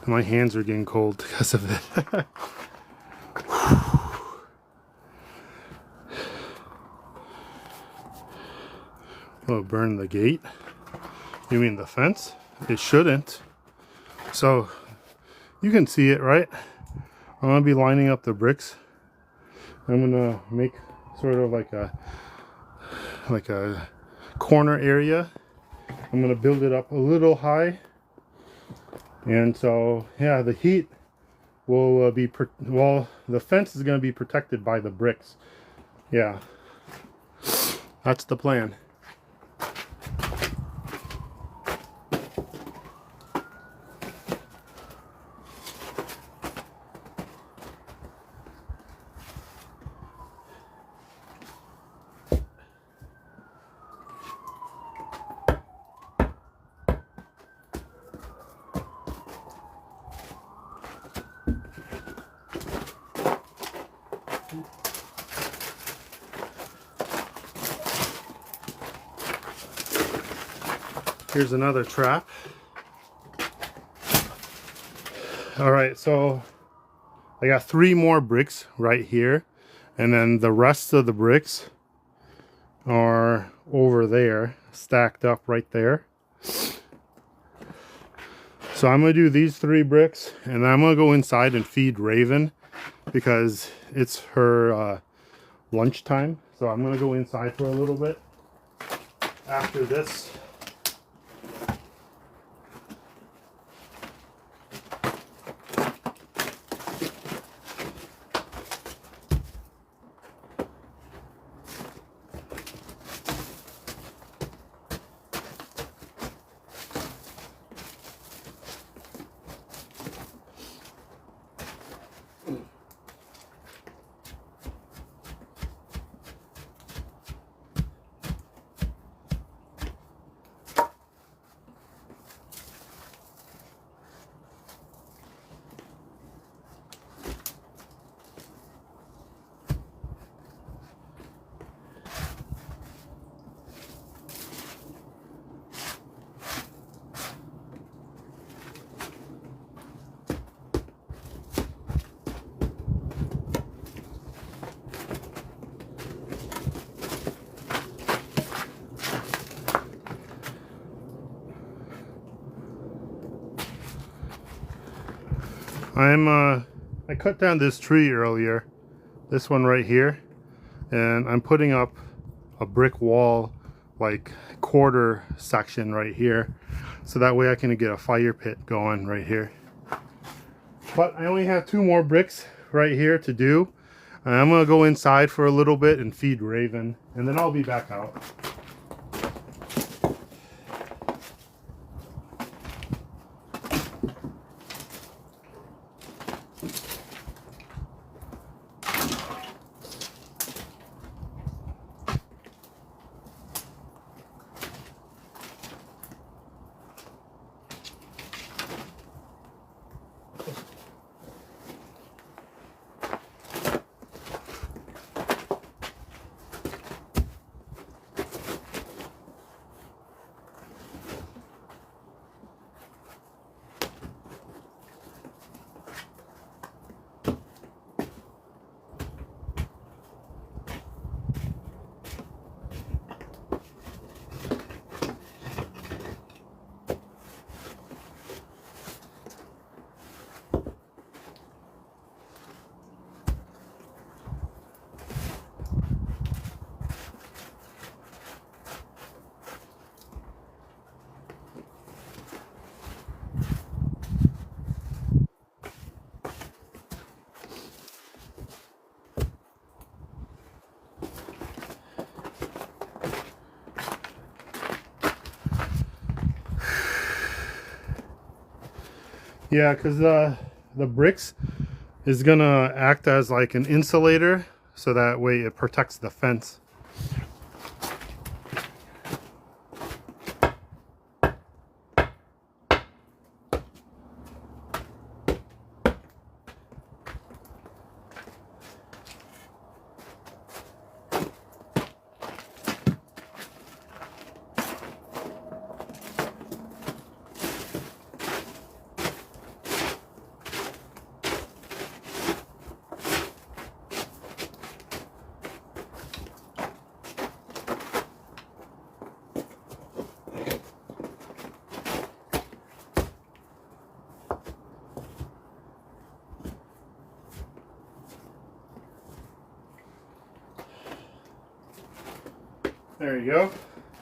And my hands are getting cold because of it. Will it burn the gate? You mean the fence? It shouldn't. So you can see it, right? I'm gonna be lining up the bricks. I'm gonna make sort of like a corner area. I'm gonna build it up a little high, and so yeah, the heat will the fence is gonna be protected by the bricks. Yeah, that's the plan. Here's another trap. All right, so I got 3 more bricks right here, and then the rest of the bricks are over there, stacked up right there. So I'm gonna do these 3 bricks, and then I'm gonna go inside and feed Raven because it's her lunchtime. So I'm gonna go inside for a little bit after this. I cut down this tree earlier, this one right here, and I'm putting up a brick wall, like quarter section right here, so that way I can get a fire pit going right here. But I only have 2 more bricks right here to do, and I'm gonna go inside for a little bit and feed Raven, and then I'll be back out. Yeah, because the bricks is gonna act as like an insulator, so that way it protects the fence. There you go.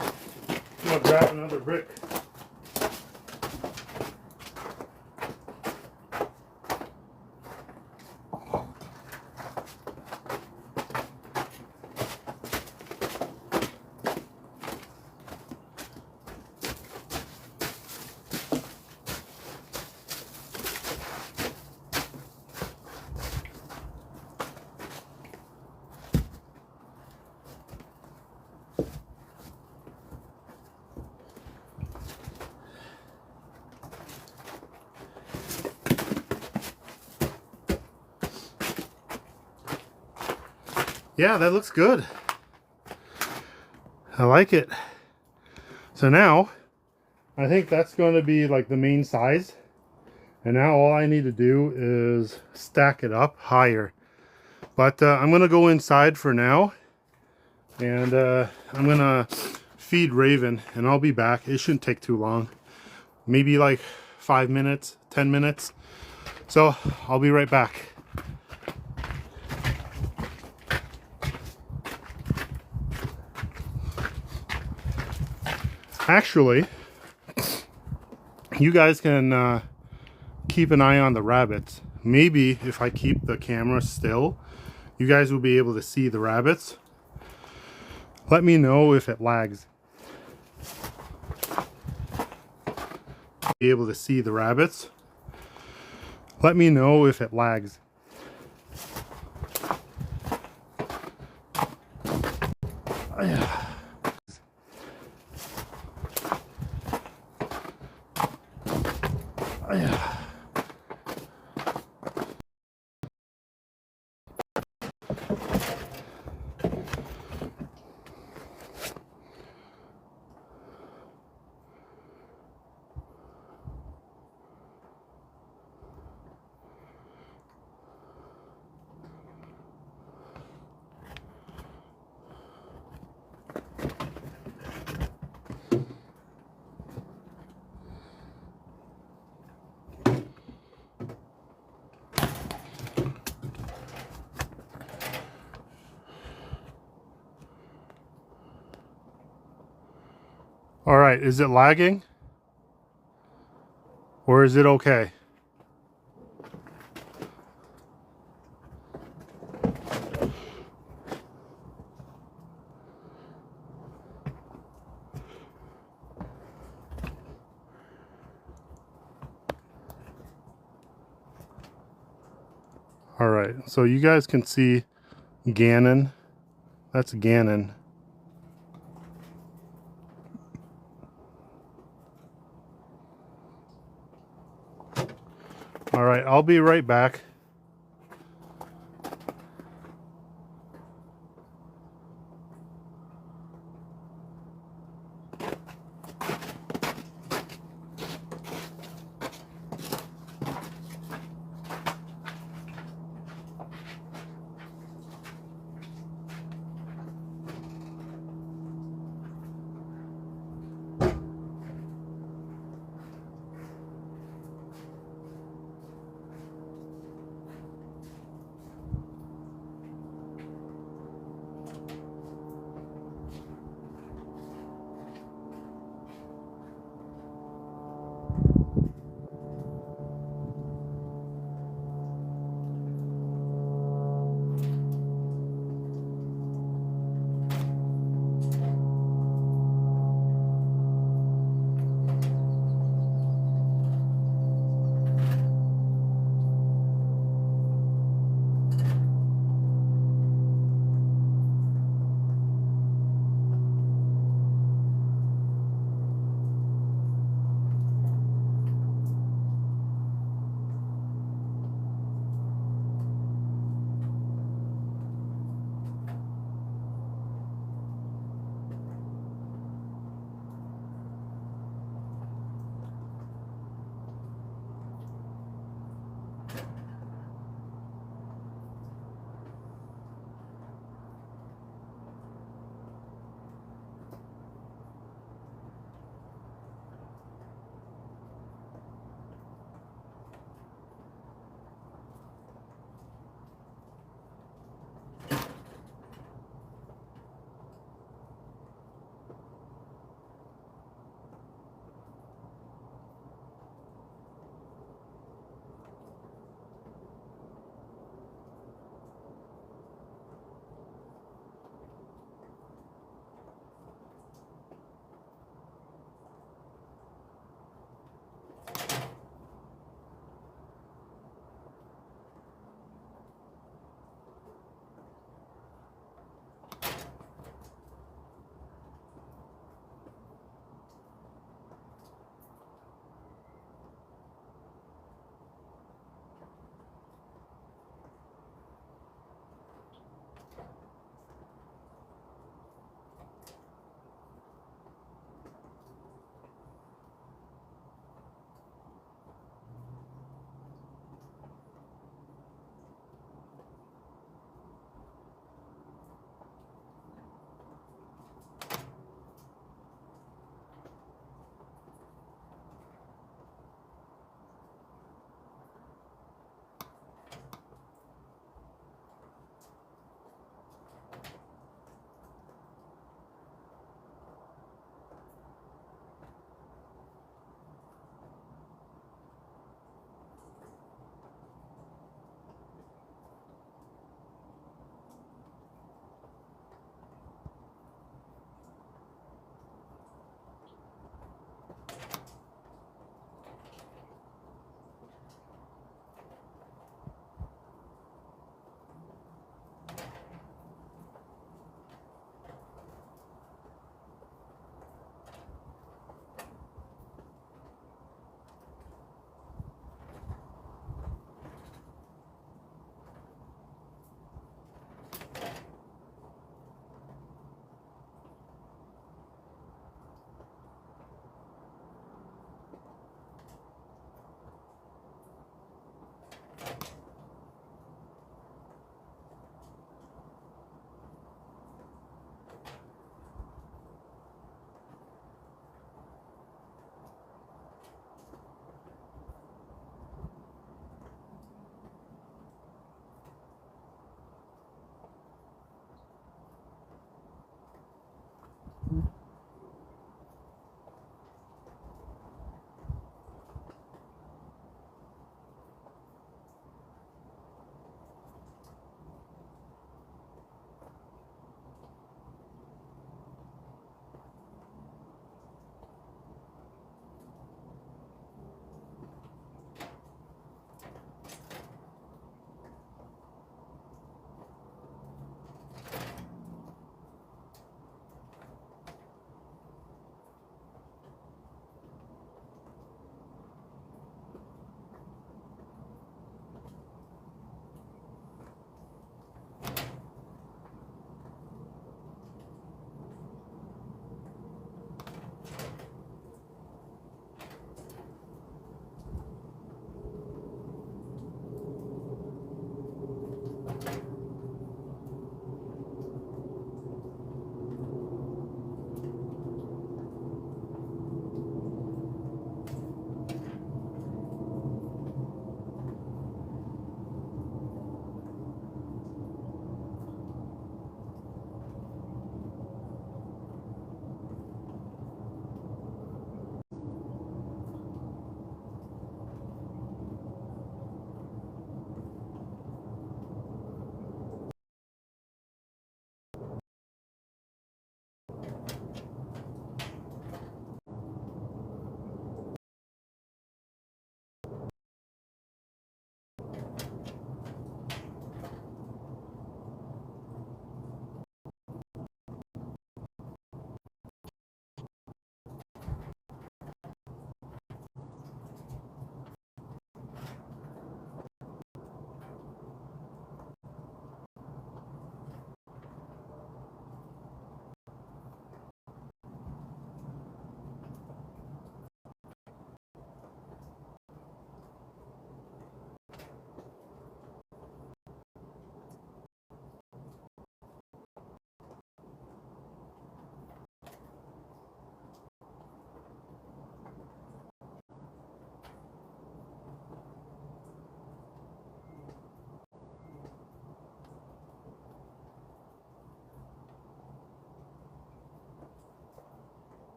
I'm gonna grab another brick. Yeah, that looks good. I like it. So now, I think that's going to be like the main size. And now all I need to do is stack it up higher. But I'm going to go inside for now. And I'm going to feed Raven. And I'll be back. It shouldn't take too long. Maybe like 5 minutes, 10 minutes. So I'll be right back. Actually, you guys can keep an eye on the rabbits. Maybe if I keep the camera still, you guys will be able to see the rabbits. Let me know if it lags. Be able to see the rabbits. Let me know if it lags. All right, is it lagging? Or is it okay? All right, so you guys can see Gannon. That's Gannon. All right, I'll be right back.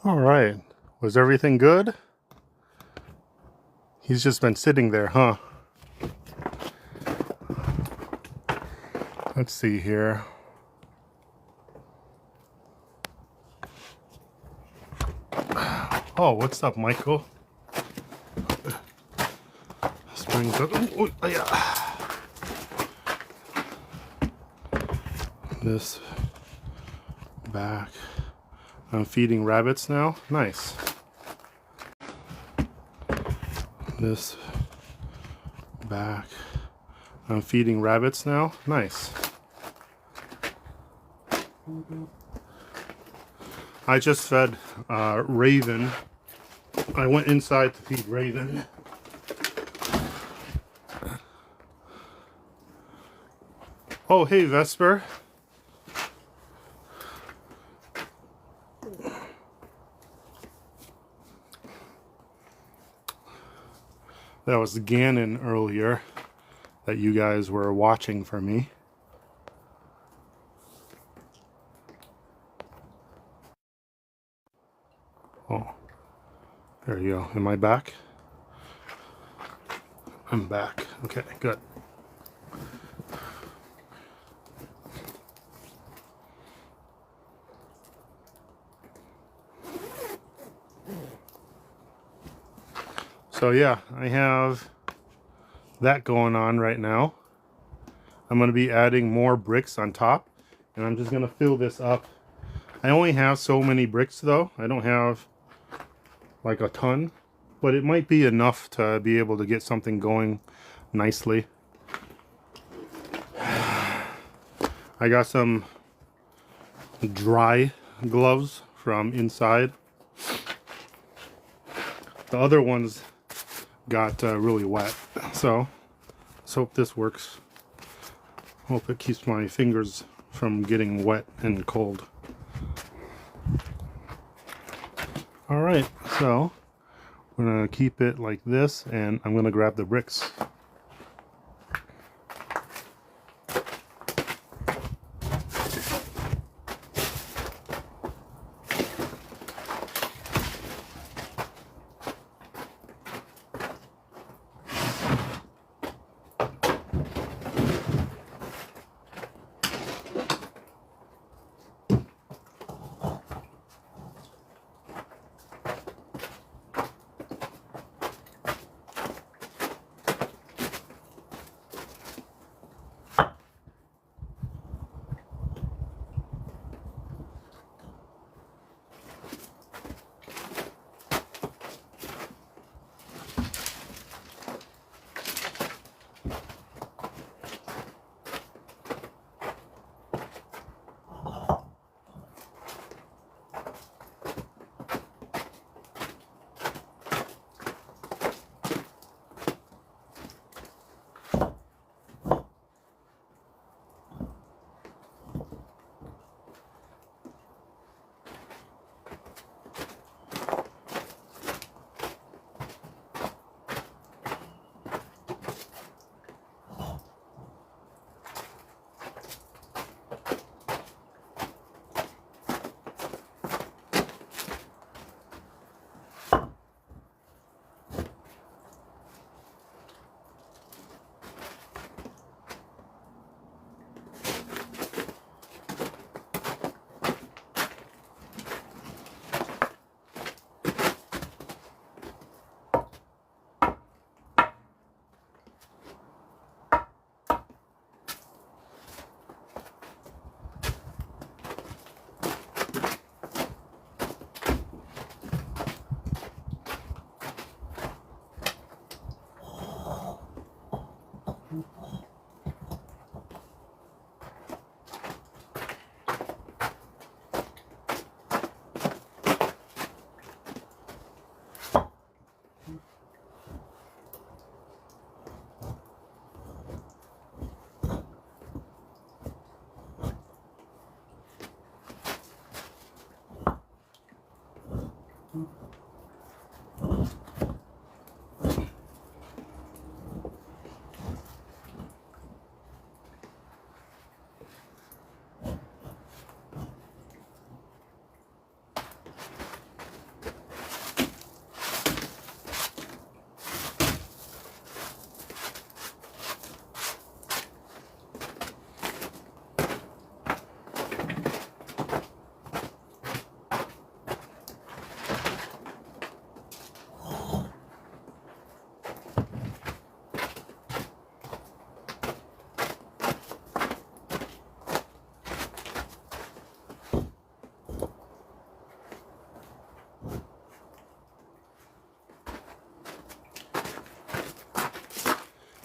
All right. Was everything good? He's just been sitting there, huh? Let's see here. Oh, what's up, Michael? Springs up. Oh, yeah. This back. I'm feeding rabbits now. Nice. This back. I'm feeding rabbits now. Nice. I just fed Raven. I went inside to feed Raven. Oh, hey, Vesper. That was Gannon earlier that you guys were watching for me. Oh, there you go. Am I back? I'm back. Okay, good. So yeah, I have that going on right now. I'm going to be adding more bricks on top, and I'm just going to fill this up. I only have so many bricks though. I don't have like a ton, but it might be enough to be able to get something going nicely. I got some dry gloves from inside. The other ones got really wet, so let's hope this works. Hope it keeps my fingers from getting wet and cold. Alright, so I'm gonna keep it like this, and I'm gonna grab the bricks.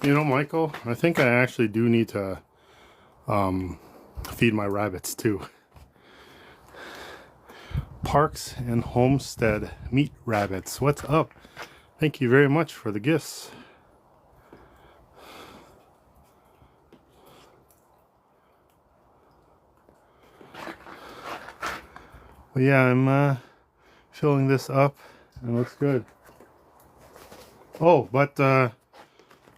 You know, Michael, I think I actually do need to feed my rabbits too. Parks and Homestead Meat Rabbits. What's up? Thank you very much for the gifts. Well, yeah, I'm filling this up. It looks good. Oh, but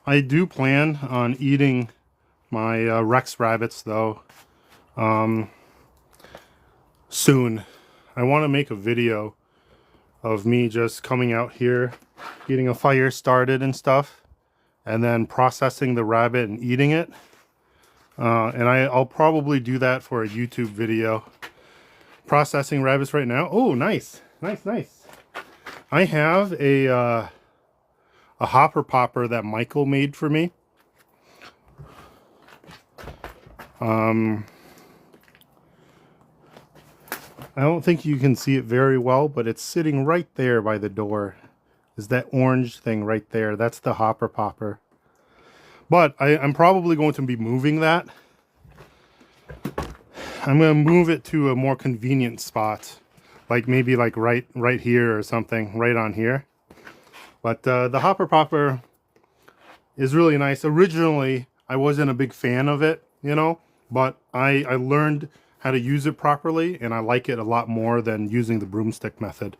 I do plan on eating my Rex rabbits though soon. I want to make a video of me just coming out here, getting a fire started and stuff, and then processing the rabbit and eating it. And I'll probably do that for a YouTube video. Processing rabbits right now. Oh, nice, nice, nice. I have a hopper popper that Michael made for me. I don't think you can see it very well, but it's sitting right there by the door. Is that orange thing right there? That's the hopper popper. But I'm probably going to be moving that. I'm going to move it to a more convenient spot, like maybe like right here or something, right on here. But the hopper popper is really nice. Originally, I wasn't a big fan of it, you know, but I learned how to use it properly, and I like it a lot more than using the broomstick method.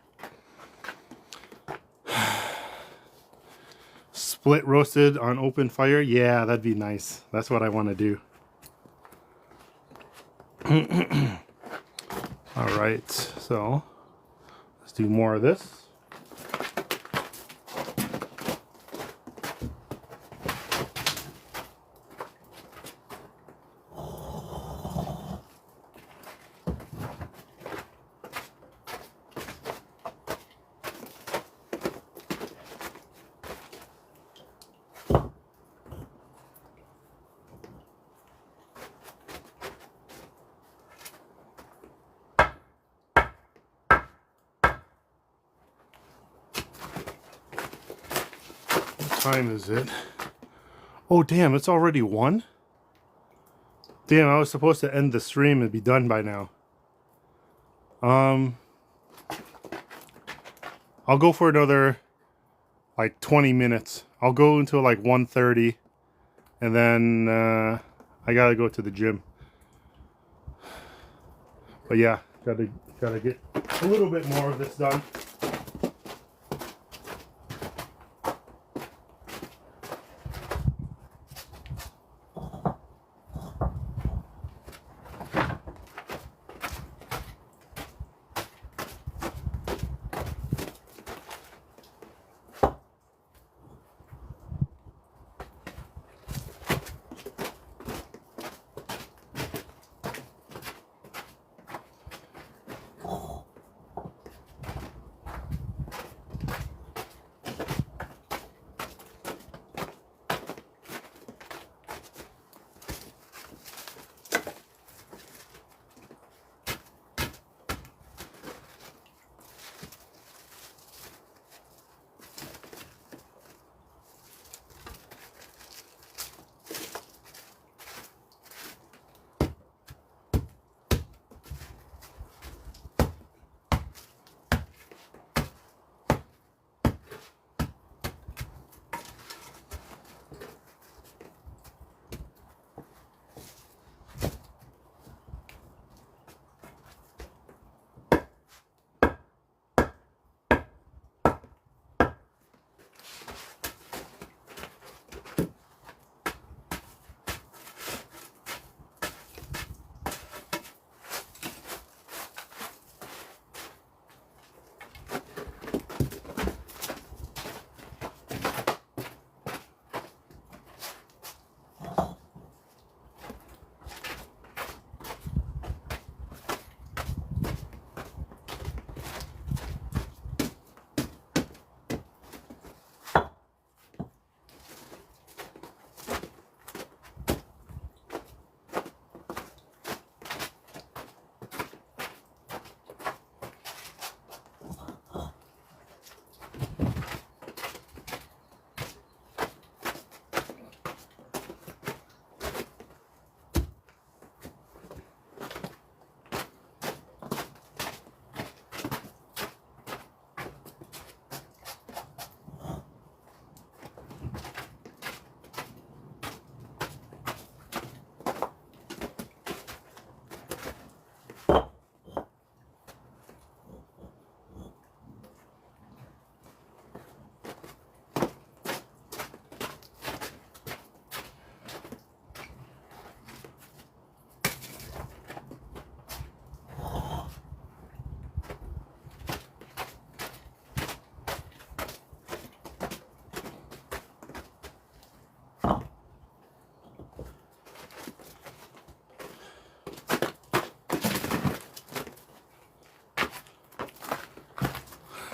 Split roasted on open fire. Yeah, that'd be nice. That's what I want to do. All right, so let's do more of this. Time is it? Oh damn, it's already 1? Damn, I was supposed to end the stream and be done by now. I'll go for another like 20 minutes. I'll go until like 1:30, and then I gotta go to the gym. But yeah, gotta get a little bit more of this done.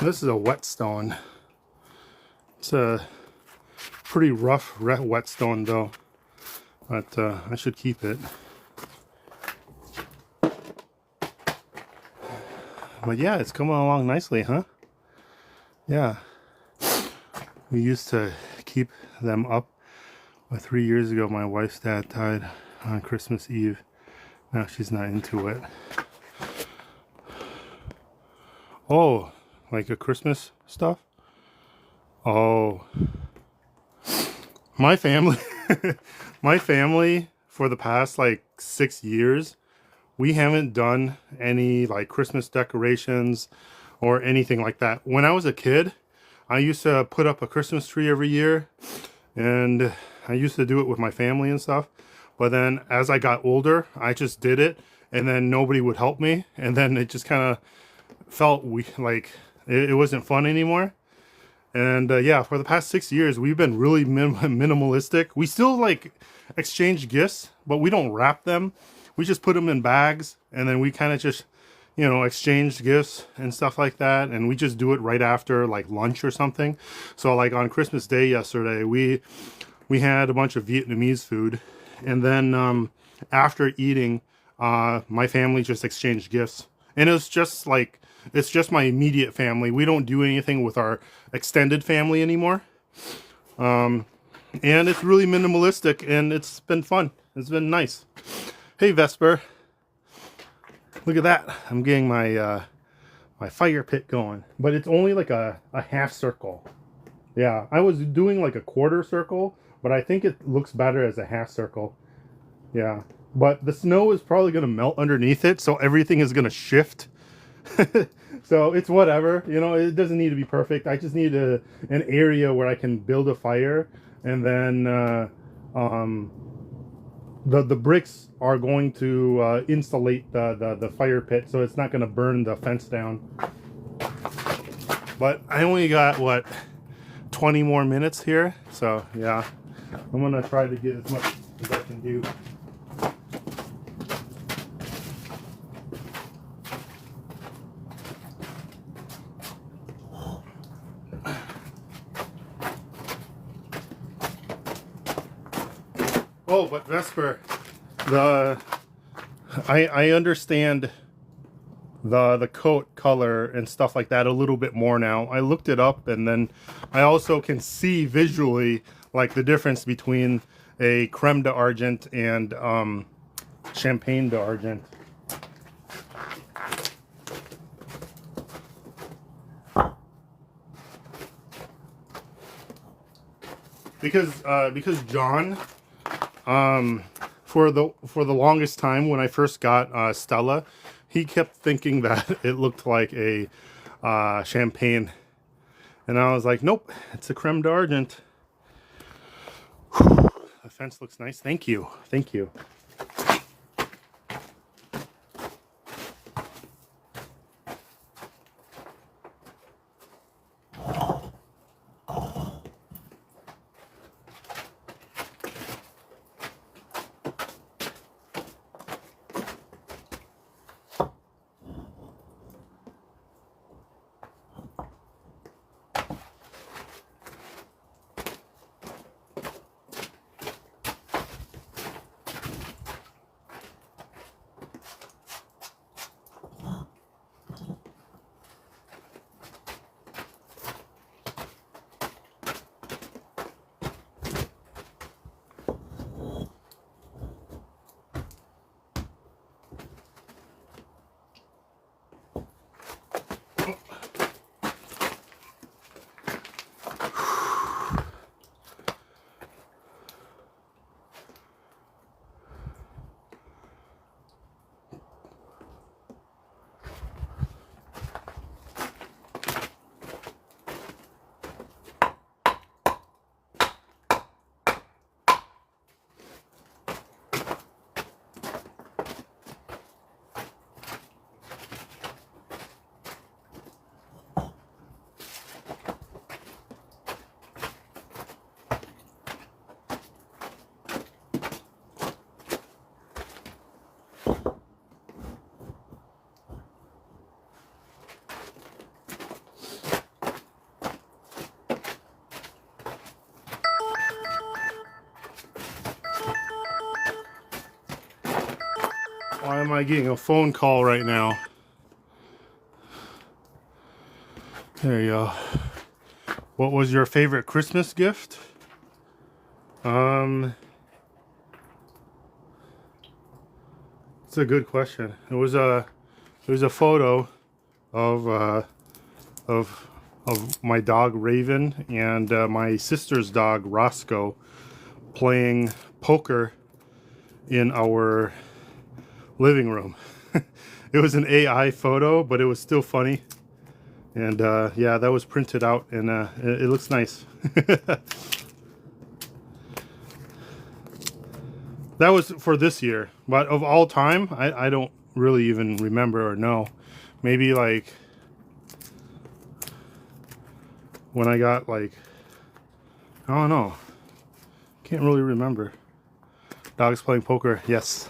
This is a whetstone. It's a pretty rough whetstone though, but I should keep it. But yeah, it's coming along nicely, huh? Yeah. We used to keep them up. But 3 years ago, my wife's dad died on Christmas Eve. Now she's not into it. Oh, like a Christmas stuff? Oh. My family, my family for the past like 6 years, we haven't done any like Christmas decorations or anything like that. When I was a kid, I used to put up a Christmas tree every year, and I used to do it with my family and stuff. But then as I got older, I just did it, and then nobody would help me, and then it just kind of felt like it wasn't fun anymore. And yeah, for the past 6 years, we've been really minimalistic. We still like exchange gifts, but we don't wrap them. We just put them in bags, and then we kind of just, you know, exchange gifts and stuff like that. And we just do it right after like lunch or something. So like on Christmas Day yesterday, we had a bunch of Vietnamese food, and then after eating, my family just exchanged gifts, and it was just like, it's just my immediate family. We don't do anything with our extended family anymore. And it's really minimalistic, and it's been fun. It's been nice. Hey, Vesper. Look at that. I'm getting my my fire pit going. But it's only like a half circle. Yeah, I was doing like a quarter circle, but I think it looks better as a half circle. Yeah. But the snow is probably going to melt underneath it, so everything is going to shift. So it's whatever, you know, it doesn't need to be perfect. I just need an area where I can build a fire, and then the bricks are going to insulate the fire pit, so it's not going to burn the fence down. But I only got, what, 20 more minutes here, so yeah, I'm going to try to get as much as I can do. Oh, but Vesper, I understand the coat color and stuff like that a little bit more now. I looked it up, and then I also can see visually like the difference between a creme d'argent and champagne d'argent. Because John, for the longest time when I first got Stella, he kept thinking that it looked like a champagne, and I was like, nope, it's a creme d'argent. The fence looks nice. Thank you. Thank you. am I getting a phone call right now? There you go. What was your favorite Christmas gift? It's a good question. It was a photo of of my dog Raven and my sister's dog Roscoe playing poker in our living room. It was an AI photo, but it was still funny. And yeah, that was printed out, and it looks nice. That was for this year, but of all time, I don't really even remember or know. Maybe like when I got like, I don't know. Can't really remember. Dogs playing poker, yes.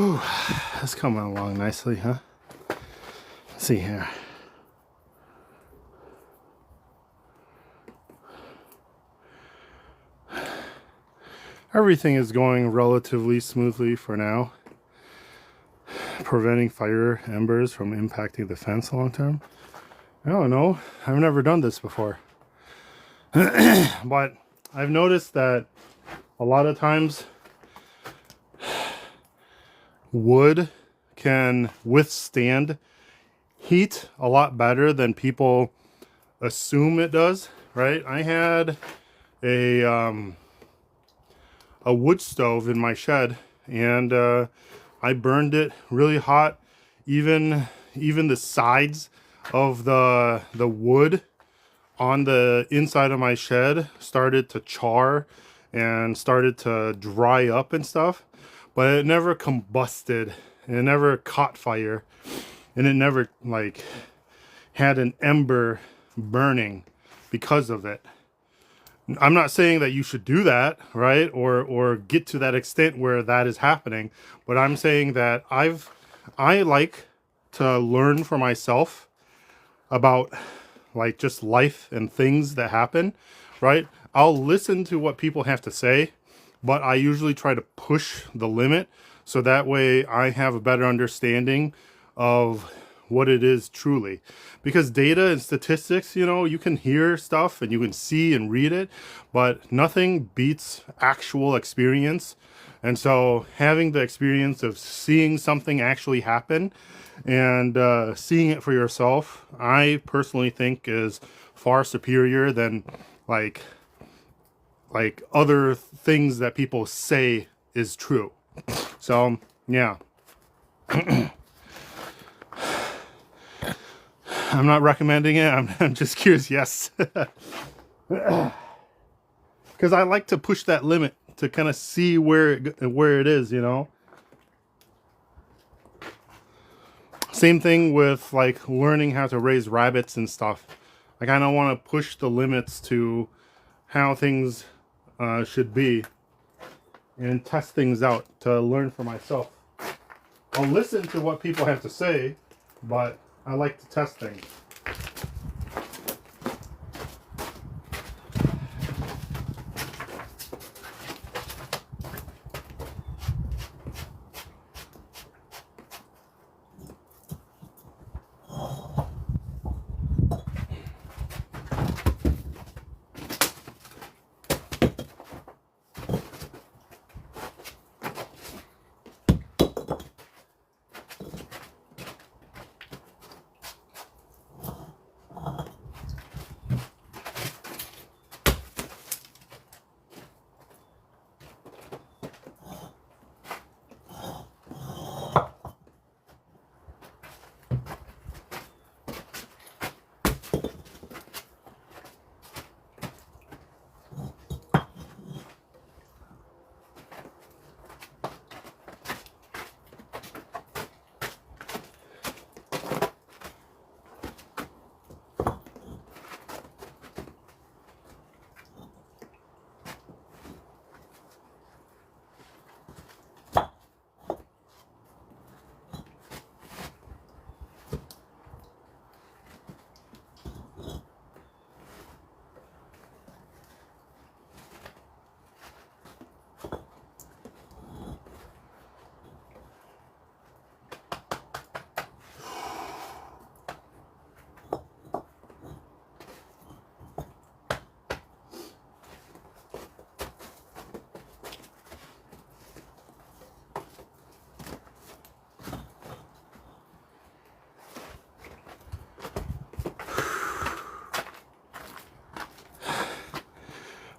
That's coming along nicely, huh? Let's see here. Everything is going relatively smoothly for now, preventing fire embers from impacting the fence long term. I don't know. I've never done this before. But I've noticed that a lot of times wood can withstand heat a lot better than people assume it does, right? I had a wood stove in my shed, and I burned it really hot. Even the sides of the wood on the inside of my shed started to char and started to dry up and stuff, but it never combusted, and it never caught fire, and it never like had an ember burning because of it. I'm not saying that you should do that, right? Or get to that extent where that is happening, but I'm saying that I like to learn for myself about like just life and things that happen, right? I'll listen to what people have to say, but I usually try to push the limit so that way I have a better understanding of what it is truly. Because data and statistics, you know, you can hear stuff and you can see and read it, but nothing beats actual experience. And so having the experience of seeing something actually happen and seeing it for yourself, I personally think is far superior than like other things that people say is true. So yeah. I'm not recommending it. I'm just curious. Yes. Because I like to push that limit to kind of see where it is, you know. Same thing with like learning how to raise rabbits and stuff. I kind of want to push the limits to how things should be and test things out to learn for myself. I'll listen to what people have to say, but I like to test things.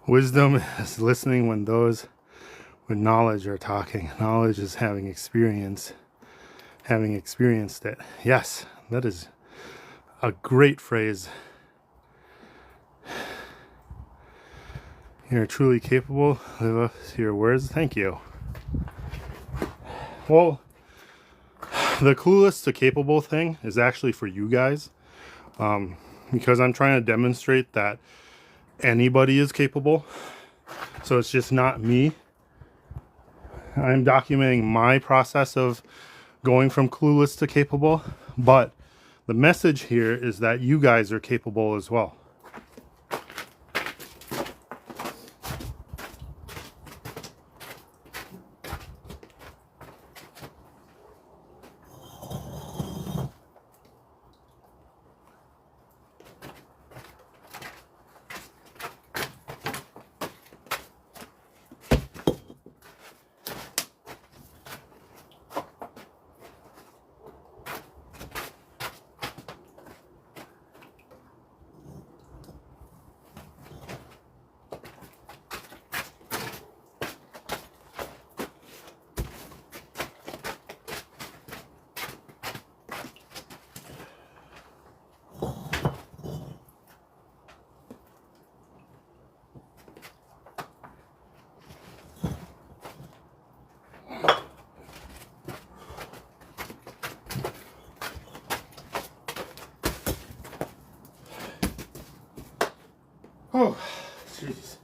Wisdom is listening when those with knowledge are talking. Knowledge is having experienced it. Yes, that is a great phrase. You're truly capable. Live up to your words. Thank you. Well, the clueless to capable thing is actually for you guys, because I'm trying to demonstrate that anybody is capable. So it's just not me. I'm documenting my process of going from clueless to capable, but the message here is that you guys are capable as well. Oh, jeez.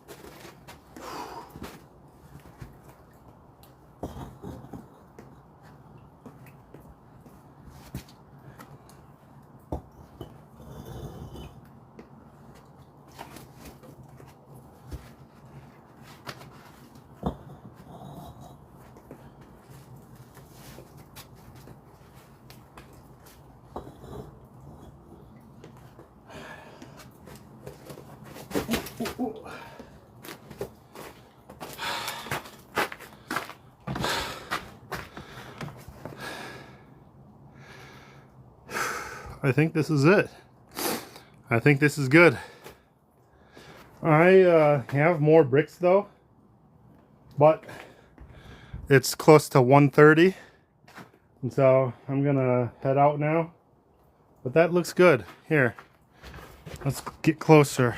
I think this is it. I think this is good. I have more bricks though, but it's close to 1:30, and so I'm gonna head out now. But that looks good. Here, let's get closer.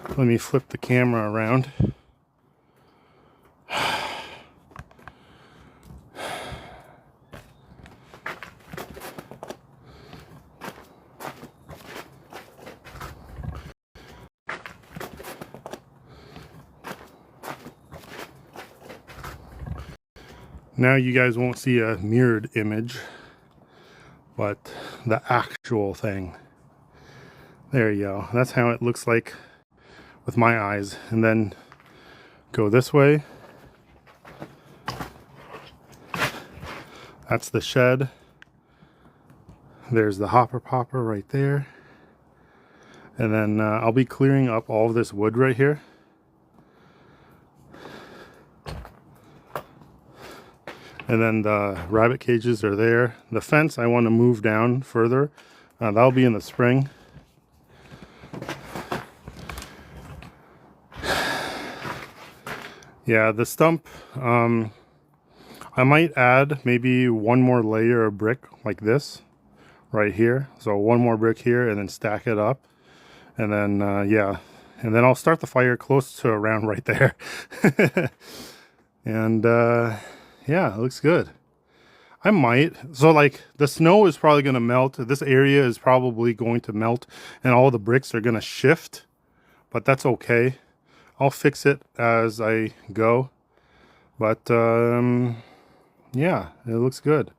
Let me flip the camera around. Now you guys won't see a mirrored image, but the actual thing. There you go. That's how it looks like with my eyes. And then go this way. That's the shed. There's the hopper popper right there. And then I'll be clearing up all of this wood right here. And then the rabbit cages are there. The fence I want to move down further. That'll be in the spring. Yeah, the stump, I might add maybe one more layer of brick like this right here. So one more brick here and then stack it up. And then, yeah, and then I'll start the fire close to around right there. And, yeah, it looks good. I might. So like the snow is probably going to melt. This area is probably going to melt and all the bricks are going to shift, but that's okay. I'll fix it as I go. But yeah, it looks good.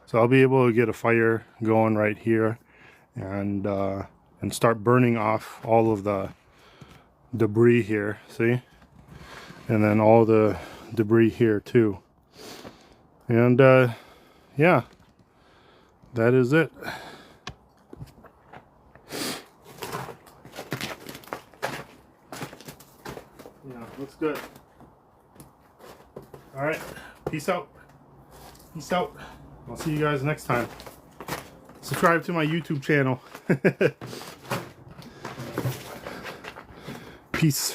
So I'll be able to get a fire going right here and start burning off all of the debris here, see? And then all the debris here too. And yeah, that is it. Yeah, looks good. All right, peace out. Peace out. I'll see you guys next time. Subscribe to my YouTube channel. Peace.